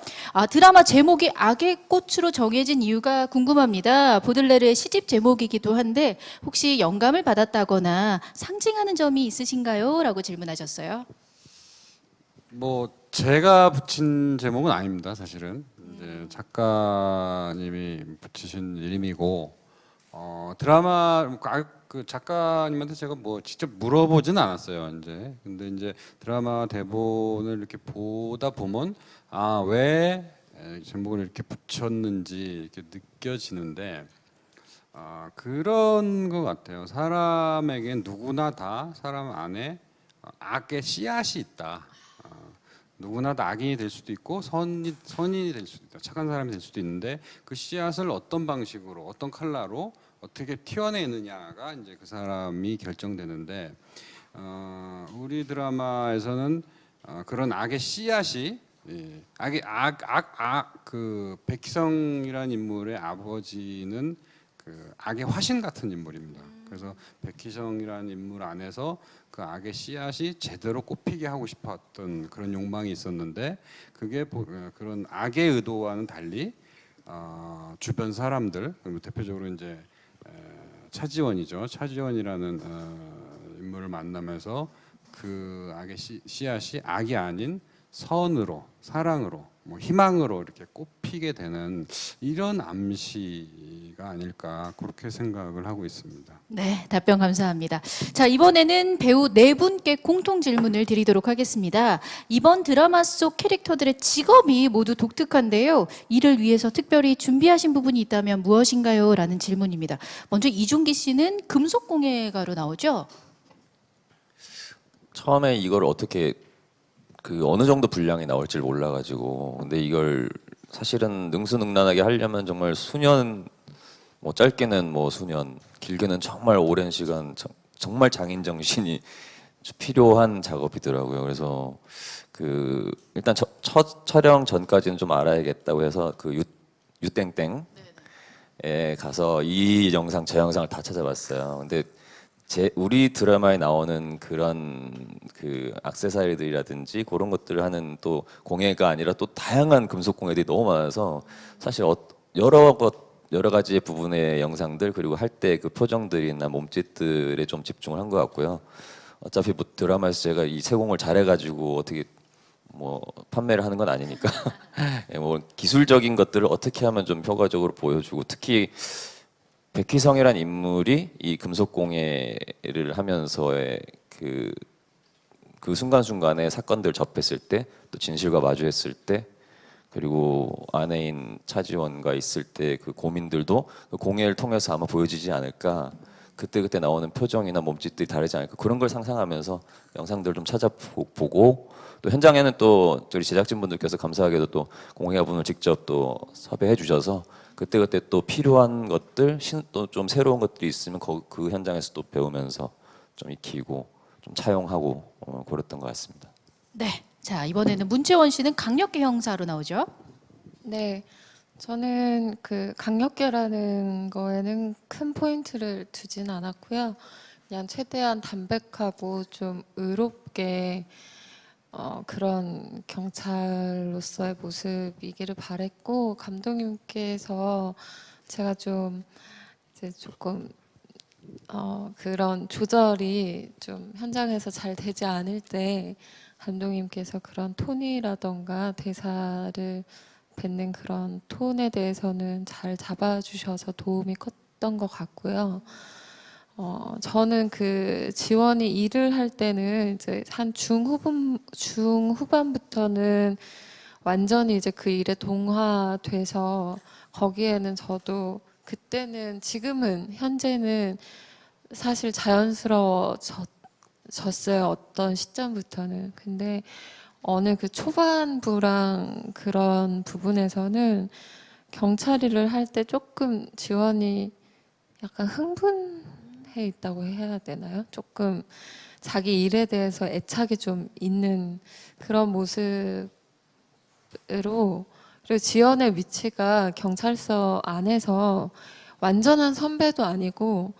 드라마 제목이 악의 꽃으로 정해진 이유가 궁금합니다. 보들레르의 시집 제목이기도 한데 혹시 영감을 받았다거나 상징하는 점이 있으신가요? 라고 질문하셨어요. 뭐 제가 붙인 제목은 아닙니다. 사실은 이제 작가님이 붙이신 이름이고 드라마 그 작가님한테 제가 뭐 직접 물어보진 않았어요. 근데 이제 드라마 대본을 이렇게 보다 보면 왜 제목을 이렇게 붙였는지 이렇게 느껴지는데 그런 것 같아요. 사람에겐 누구나 다 사람 안에 악의 씨앗이 있다. 누구나 다 악인이 될 수도 있고 선이 될 수도 있다. 착한 사람이 될 수도 있는데 그 씨앗을 어떤 방식으로 어떤 컬러로 어떻게 튀어내느냐가 이제 그 사람이 결정되는데 우리 드라마에서는 그런 악의 씨앗이 그 백희성이라는 인물의 아버지는 그 악의 화신 같은 인물입니다. 그래서 백희성이라는 인물 안에서 그 악의 씨앗이 제대로 꽃피게 하고 싶었던 그런 욕망이 있었는데 그게 그런 악의 의도와는 달리 주변 사람들 그리고 대표적으로 이제 차지원이죠. 차지원이라는 인물을 만나면서 그 악의 씨앗이 악이 아닌 선으로, 사랑으로, 뭐 희망으로 이렇게 꽃피게 되는 이런 암시가 아닐까 그렇게 생각을 하고 있습니다. 네, 답변 감사합니다. 자, 이번에는 배우 네 분께 공통 질문을 드리도록 하겠습니다. 이번 드라마 속 캐릭터들의 직업이 모두 독특한데요. 이를 위해서 특별히 준비하신 부분이 있다면 무엇인가요? 라는 질문입니다. 먼저 이준기 씨는 금속공예가로 나오죠? 처음에 이걸 어떻게 그 어느 정도 분량이 나올지 몰라가지고 근데 이걸 사실은 능수능란하게 하려면 정말 수년 뭐 짧게는 뭐 수년 길게는 정말 오랜 시간 정말 장인 정신이 필요한 작업이더라고요. 그래서 그 일단 첫 촬영 전까지는 좀 알아야겠다고 해서 그 유땡땡에 가서 이 영상 제 영상을 다 찾아봤어요. 근데 우리 드라마에 나오는 그런 그 액세서리들이라든지 그런 것들을 하는 또 공예가 아니라 또 다양한 금속 공예들이 너무 많아서 사실 여러 가지의 부분의 영상들 그리고 할 때 그 표정들이나 몸짓들에 좀 집중을 한 것 같고요. 어차피 뭐 드라마에서 제가 이 세공을 잘해가지고 어떻게 뭐 판매를 하는 건 아니니까 뭐 기술적인 것들을 어떻게 하면 좀 효과적으로 보여주고 특히 백희성이란 인물이 이 금속공예를 하면서의 그 순간순간에 사건들 접했을 때 또 진실과 마주했을 때 그리고 아내인 차지원과 있을 때 그 고민들도 그 공예를 통해서 아마 보여지지 않을까 그때 나오는 표정이나 몸짓들이 다르지 않을까 그런 걸 상상하면서 영상들 좀 찾아보고 또 현장에는 또 저희 제작진분들께서 감사하게도 또 공예가분을 직접 또 섭외해 주셔서 그때 또 필요한 것들 또 좀 새로운 것들이 있으면 그 현장에서 또 배우면서 좀 익히고 좀 차용하고 그랬던 것 같습니다. 네. 자, 이번에는 문채원 씨는 강력계 형사로 나오죠? 네, 저는 그 강력계라는 거에는 큰 포인트를 두진 않았고요. 그냥 최대한 담백하고 좀 의롭게 그런 경찰로서의 모습이기를 바랬고 감독님께서 제가 좀 이제 조금 그런 조절이 좀 현장에서 잘 되지 않을 때 감독님께서 그런 톤이라던가 대사를 뱉는 그런 톤에 대해서는 잘 잡아주셔서 도움이 컸던 것 같고요. 저는 그 지원이 일을 할 때는 이제 한 중후반부터는 완전히 이제 그 일에 동화돼서 거기에는 저도 그때는 지금은 현재는 사실 자연스러워졌어요. 어떤 시점부터는. 근데 어느 그 초반부랑 그런 부분에서는 경찰 일을 할 때 조금 지원이 약간 흥분해 있다고 해야 되나요? 조금 자기 일에 대해서 애착이 좀 있는 그런 모습으로 그리고 지연의 위치가 경찰서 안에서 완전한 선배도 아니고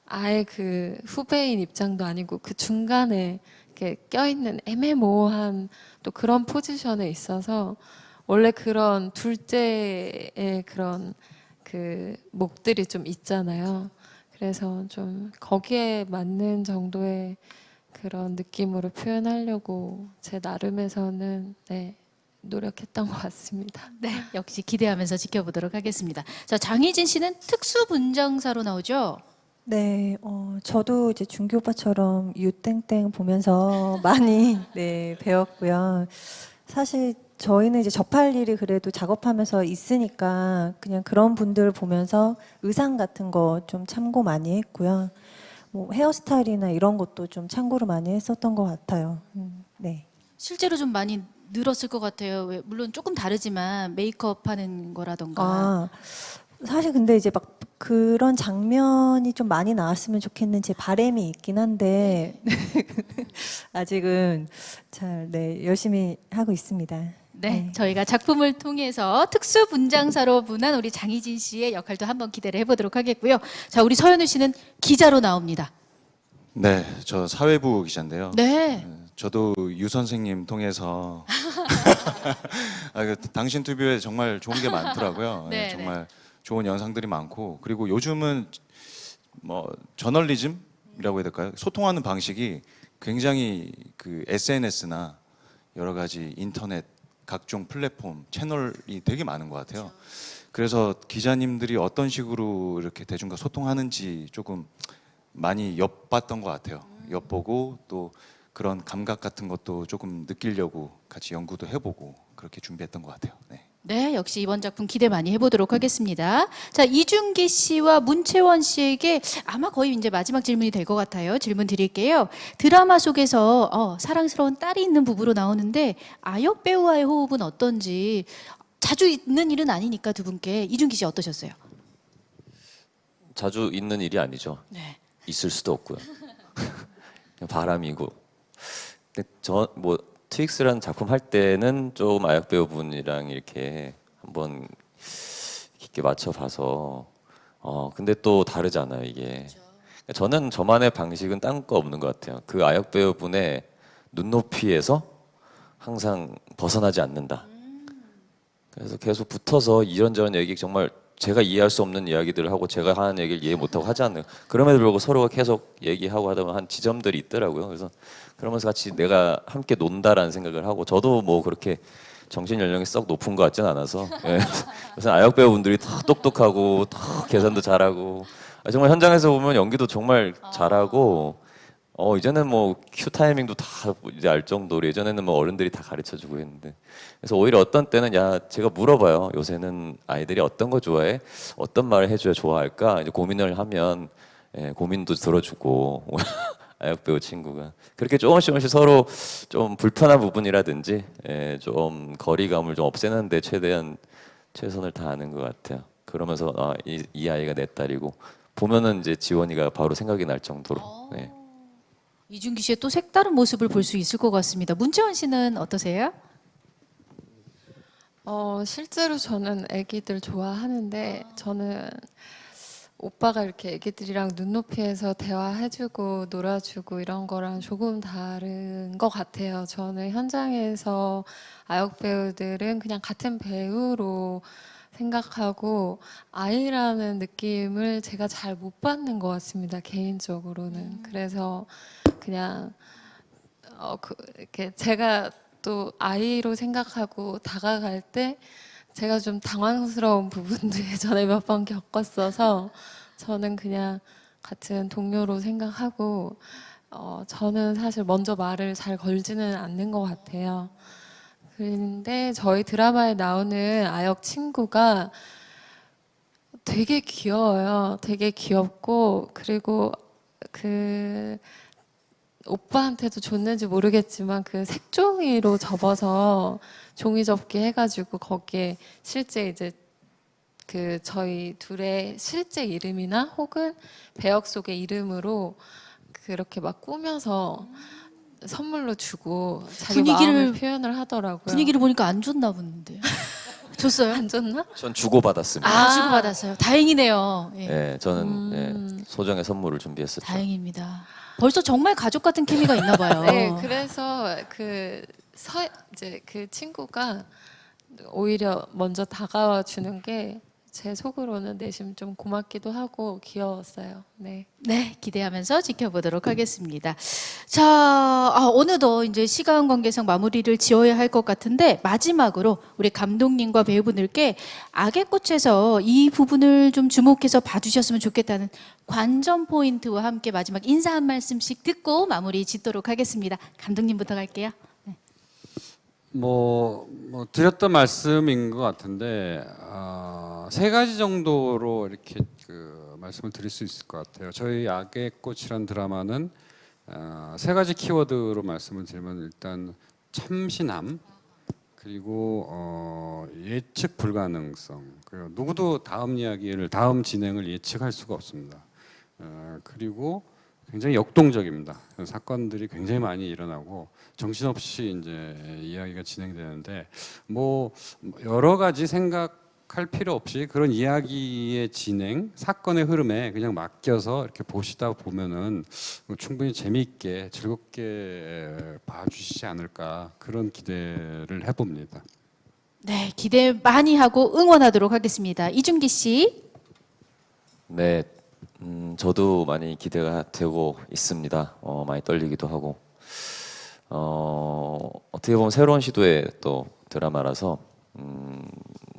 아예 그 후배인 입장도 아니고 그 중간에 이렇게 껴있는 애매모호한 또 그런 포지션에 있어서 원래 그런 둘째의 그런 그 목들이 좀 있잖아요. 그래서 좀 거기에 맞는 정도의 그런 느낌으로 표현하려고 제 나름에서는 네, 노력했던 것 같습니다. 네, 역시 기대하면서 지켜보도록 하겠습니다. 자, 장희진 씨는 특수분장사로 나오죠? 네, 저도 이제 준기 오빠처럼 유땡땡 보면서 많이 네, 배웠고요. 사실 저희는 이제 접할 일이 그래도 작업하면서 있으니까 그냥 그런 분들 보면서 의상 같은 거 좀 참고 많이 했고요. 뭐 헤어스타일이나 이런 것도 좀 참고를 많이 했었던 것 같아요. 네. 실제로 좀 많이 늘었을 것 같아요. 물론 조금 다르지만 메이크업 하는 거라던가. 아, 사실 근데 이제 막 그런 장면이 좀 많이 나왔으면 좋겠는 제 바람이 있긴 한데 아직은 잘 네, 열심히 하고 있습니다. 네, 저희가 작품을 통해서 특수분장사로 분한 우리 장희진 씨의 역할도 한번 기대를 해보도록 하겠고요. 자, 우리 서현우 씨는 기자로 나옵니다. 네, 저 사회부 기자인데요. 네. 저도 유 선생님 통해서 당신 투뷰에 정말 좋은 게 많더라고요. 네, 정말 좋은 영상들이 많고 그리고 요즘은 뭐 저널리즘이라고 해야 될까요? 소통하는 방식이 굉장히 그 SNS나 여러 가지 인터넷 각종 플랫폼 채널이 되게 많은 것 같아요. 그래서 기자님들이 어떤 식으로 이렇게 대중과 소통하는지 조금 많이 엿봤던 것 같아요. 엿보고 또 그런 감각 같은 것도 조금 느끼려고 같이 연구도 해보고 그렇게 준비했던 것 같아요. 네. 네, 역시 이번 작품 기대 많이 해보도록 하겠습니다. 자, 이준기 씨와 문채원 씨에게 아마 거의 이제 마지막 질문이 될 것 같아요. 질문 드릴게요. 드라마 속에서 사랑스러운 딸이 있는 부부로 나오는데 아역 배우와의 호흡은 어떤지 자주 있는 일은 아니니까 두 분께 이준기 씨 어떠셨어요? 자주 있는 일이 아니죠. 네. 있을 수도 없고요. 그냥 바람이고. 근데 저 뭐 트윅스라는 작품 할 때는 좀 아역 배우분이랑 이렇게 한번 깊게 맞춰봐서 근데 또 다르잖아요 이게. 그러니까 저는 저만의 방식은 딴 거 없는 것 같아요. 그 아역 배우분의 눈높이에서 항상 벗어나지 않는다. 그래서 계속 붙어서 이런저런 얘기 정말 제가 이해할 수 없는 이야기들을 하고 제가 하는 얘기를 이해 못하고 하지 않는 그럼에도 불구하고 서로가 계속 얘기하고 하다 보면 한 지점들이 있더라고요. 그래서 그러면서 같이 내가 함께 논다라는 생각을 하고 저도 뭐 그렇게 정신 연령이 썩 높은 것 같지는 않아서 예. 그래서 아역 배우분들이 다 똑똑하고 다 계산도 잘하고 정말 현장에서 보면 연기도 정말 잘하고 이제는 뭐 큐 타이밍도 다 이제 알 정도로 예전에는 뭐 어른들이 다 가르쳐 주고 했는데 그래서 오히려 어떤 때는 제가 물어봐요. 요새는 아이들이 어떤 거 좋아해? 어떤 말을 해줘야 좋아할까? 이제 고민을 하면 고민도 들어주고 아역 배우 친구가 그렇게 조금씩 서로 좀 불편한 부분이라든지 좀 거리감을 좀 없애는데 최대한 최선을 다하는 것 같아요. 그러면서 이 아이가 내 딸이고 보면은 이제 지원이가 바로 생각이 날 정도로. 네. 이준기 씨의 또 색다른 모습을 볼 수 있을 것 같습니다. 문채원 씨는 어떠세요? 실제로 저는 애기들 좋아하는데 저는 오빠가 이렇게 애기들이랑 눈높이에서 대화해주고 놀아주고 이런 거랑 조금 다른 것 같아요. 저는 현장에서 아역 배우들은 그냥 같은 배우로 생각하고 아이라는 느낌을 제가 잘 못 받는 것 같습니다. 개인적으로는. 그래서 그냥 이렇게 제가 또 아이로 생각하고 다가갈 때 제가 좀 당황스러운 부분도 예전에 몇 번 겪었어서 저는 그냥 같은 동료로 생각하고 저는 사실 먼저 말을 잘 걸지는 않는 것 같아요. 그런데 저희 드라마에 나오는 아역 친구가 되게 귀여워요. 되게 귀엽고 그리고 그 오빠한테도 줬는지 모르겠지만 그 색종이로 접어서 종이 접기 해가지고 거기에 실제 이제 그 저희 둘의 실제 이름이나 혹은 배역 속의 이름으로 그렇게 막 꾸며서 선물로 주고 자기 마음을 표현을 하더라고요. 분위기를 보니까 안 줬나 본데. 줬어요? 안 줬나? 전 주고받았습니다. 주고 받았어요. 다행이네요. 예. 예, 저는 소정의 선물을 준비했었죠. 다행입니다. 벌써 정말 가족 같은 케미가 있나 봐요. 네, 그래서 이제 그 친구가 오히려 먼저 다가와 주는 게 제 속으로는 내심 좀 고맙기도 하고 귀여웠어요. 네. 네, 기대하면서 지켜보도록 하겠습니다. 자, 어느덧 이제 시간 관계상 마무리를 지어야 할 것 같은데 마지막으로 우리 감독님과 배우분들께 악의 꽃에서 이 부분을 좀 주목해서 봐주셨으면 좋겠다는 관전 포인트와 함께 마지막 인사 한 말씀씩 듣고 마무리 짓도록 하겠습니다. 감독님부터 갈게요. 뭐 드렸던 말씀인 것 같은데 세 가지 정도로 이렇게 그 말씀을 드릴 수 있을 것 같아요. 저희 악의 꽃이란 드라마는 세 가지 키워드로 말씀을 드리면 일단 참신함 그리고 예측 불가능성 그리고 누구도 다음 이야기를 다음 진행을 예측할 수가 없습니다. 그리고 굉장히 역동적입니다. 사건들이 굉장히 많이 일어나고 정신없이 이제 이야기가 진행되는데 뭐 여러 가지 생각할 필요 없이 그런 이야기의 진행, 사건의 흐름에 그냥 맡겨서 이렇게 보시다 보면은 충분히 재미있게 즐겁게 봐주시지 않을까 그런 기대를 해봅니다. 네, 기대 많이 하고 응원하도록 하겠습니다. 이준기 씨. 네, 저도 많이 기대가 되고 있습니다. 많이 떨리기도 하고 어떻게 보면 새로운 시도의 또 드라마라서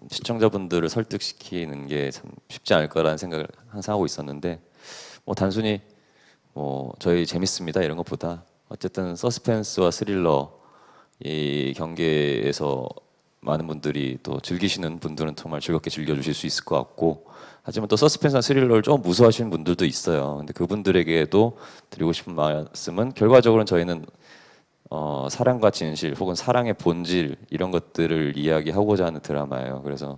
시청자분들을 설득시키는 게 참 쉽지 않을 거라는 생각을 항상 하고 있었는데 뭐 단순히 뭐 저희 재밌습니다 이런 것보다 어쨌든 서스펜스와 스릴러 이 경계에서 많은 분들이 또 즐기시는 분들은 정말 즐겁게 즐겨주실 수 있을 것 같고 하지만 또 서스펜스나 스릴러를 좀 무서워하시는 분들도 있어요. 근데 그분들에게도 드리고 싶은 말씀은 결과적으로는 저희는 사랑과 진실 혹은 사랑의 본질 이런 것들을 이야기하고자 하는 드라마예요. 그래서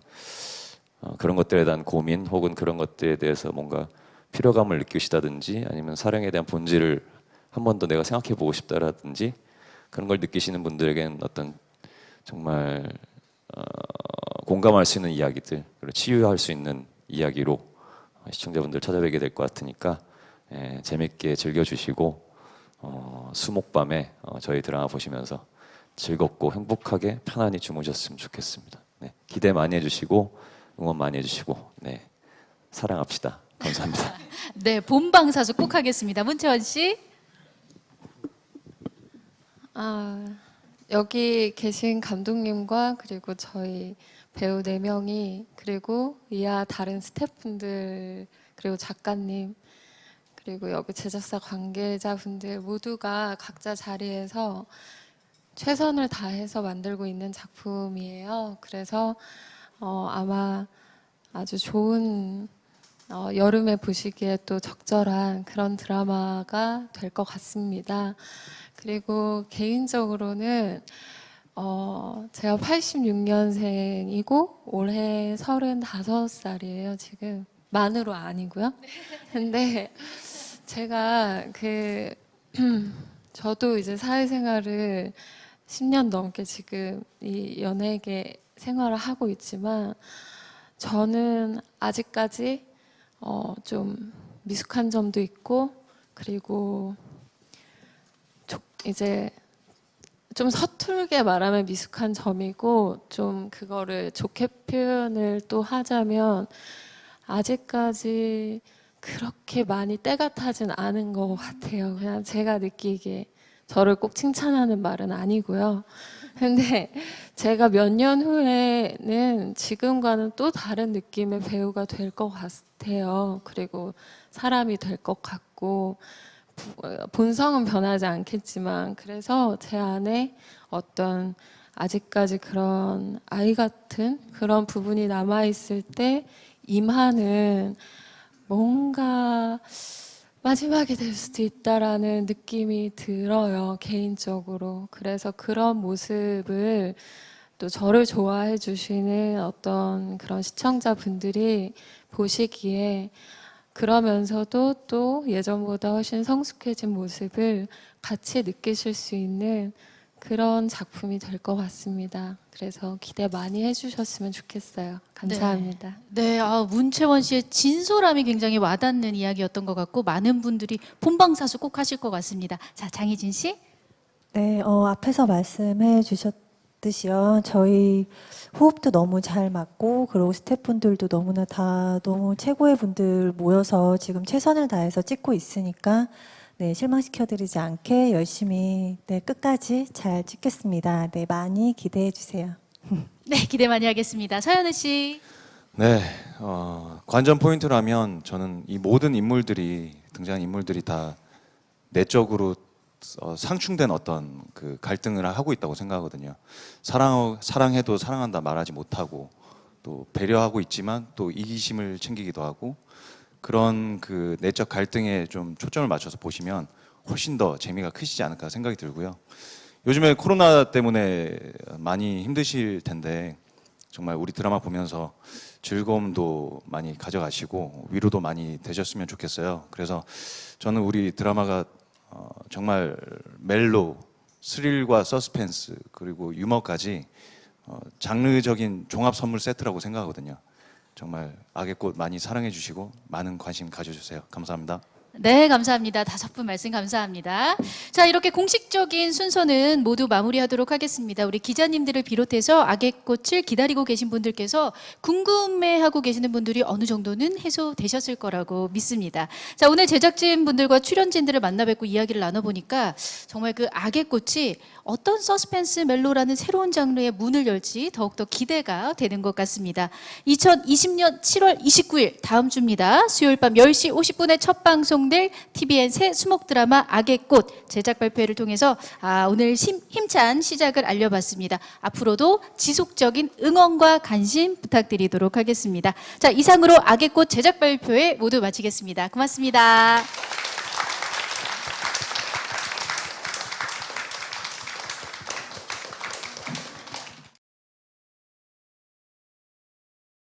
그런 것들에 대한 고민 혹은 그런 것들에 대해서 뭔가 피로감을 느끼시다든지 아니면 사랑에 대한 본질을 한 번 더 내가 생각해 보고 싶다라든지 그런 걸 느끼시는 분들에게는 어떤 정말 공감할 수 있는 이야기들 그리고 치유할 수 있는 이야기로 시청자분들 찾아뵙게 될 것 같으니까 재밌게 즐겨주시고 수목밤에 저희 드라마 보시면서 즐겁고 행복하게 편안히 주무셨으면 좋겠습니다. 네, 기대 많이 해주시고 응원 많이 해주시고 네, 사랑합시다. 감사합니다. 네, 본방사수 꼭 하겠습니다. 문채원 씨. 여기 계신 감독님과 그리고 저희 배우 4명이 그리고 이하 다른 스태프분들 그리고 작가님 그리고 여기 제작사 관계자분들 모두가 각자 자리에서 최선을 다해서 만들고 있는 작품이에요. 그래서 아마 아주 좋은 여름에 보시기에 또 적절한 그런 드라마가 될 것 같습니다. 그리고 개인적으로는 제가 86년생이고 올해 35살이에요. 지금 만으로 아니고요. 근데 제가 저도 이제 사회생활을 10년 넘게 지금 이 연예계 생활을 하고 있지만 저는 아직까지 좀 미숙한 점도 있고 그리고 이제 좀 서툴게 말하면 미숙한 점이고 좀 그거를 좋게 표현을 또 하자면 아직까지 그렇게 많이 때가 타진 않은 것 같아요. 그냥 제가 느끼기에 저를 꼭 칭찬하는 말은 아니고요. 근데 제가 몇 년 후에는 지금과는 또 다른 느낌의 배우가 될 것 같아요. 그리고 사람이 될 것 같고 본성은 변하지 않겠지만 그래서 제 안에 어떤 아직까지 그런 아이 같은 그런 부분이 남아있을 때 임하는 뭔가 마지막이 될 수도 있다라는 느낌이 들어요, 개인적으로. 그래서 그런 모습을 또 저를 좋아해 주시는 어떤 그런 시청자분들이 보시기에 그러면서도 또 예전보다 훨씬 성숙해진 모습을 같이 느끼실 수 있는 그런 작품이 될 것 같습니다. 그래서 기대 많이 해주셨으면 좋겠어요. 감사합니다. 네, 문채원 씨의 진솔함이 굉장히 와닿는 이야기였던 것 같고 많은 분들이 본방사수 꼭 하실 것 같습니다. 자, 장희진 씨. 네, 앞에서 말씀해 주셨듯이요. 저희 호흡도 너무 잘 맞고, 그리고 스태프분들도 너무나 다 너무 최고의 분들 모여서 지금 최선을 다해서 찍고 있으니까, 네, 실망시켜드리지 않게 열심히, 네, 끝까지 잘 찍겠습니다. 네, 많이 기대해 주세요. 네, 기대 많이 하겠습니다. 서현우 씨. 네, 관전 포인트라면 저는 이 모든 인물들이 등장한 인물들이 다 내적으로 상충된 어떤 그 갈등을 하고 있다고 생각하거든요. 사랑해도 사랑한다 말하지 못하고 또 배려하고 있지만 또 이기심을 챙기기도 하고 그런 그 내적 갈등에 좀 초점을 맞춰서 보시면 훨씬 더 재미가 크시지 않을까 생각이 들고요. 요즘에 코로나 때문에 많이 힘드실 텐데 정말 우리 드라마 보면서 즐거움도 많이 가져가시고 위로도 많이 되셨으면 좋겠어요. 그래서 저는 우리 드라마가 정말 멜로, 스릴과 서스펜스 그리고 유머까지 장르적인 종합 선물 세트라고 생각하거든요. 정말 악의 꽃 많이 사랑해 주시고 많은 관심 가져주세요. 감사합니다. 네, 감사합니다. 5분 말씀 감사합니다. 자, 이렇게 공식적인 순서는 모두 마무리하도록 하겠습니다. 우리 기자님들을 비롯해서 악의꽃을 기다리고 계신 분들께서 궁금해하고 계시는 분들이 어느 정도는 해소되셨을 거라고 믿습니다. 자, 오늘 제작진 분들과 출연진들을 만나 뵙고 이야기를 나눠보니까 정말 그 악의꽃이 어떤 서스펜스 멜로라는 새로운 장르의 문을 열지 더욱더 기대가 되는 것 같습니다. 2020년 7월 29일 다음 주입니다. 수요일 밤 10시 50분에 첫 방송될 TVN 새 수목 드라마 악의 꽃 제작 발표회를 통해서 오늘 힘찬 시작을 알려봤습니다. 앞으로도 지속적인 응원과 관심 부탁드리도록 하겠습니다. 자, 이상으로 악의 꽃 제작 발표회 모두 마치겠습니다. 고맙습니다.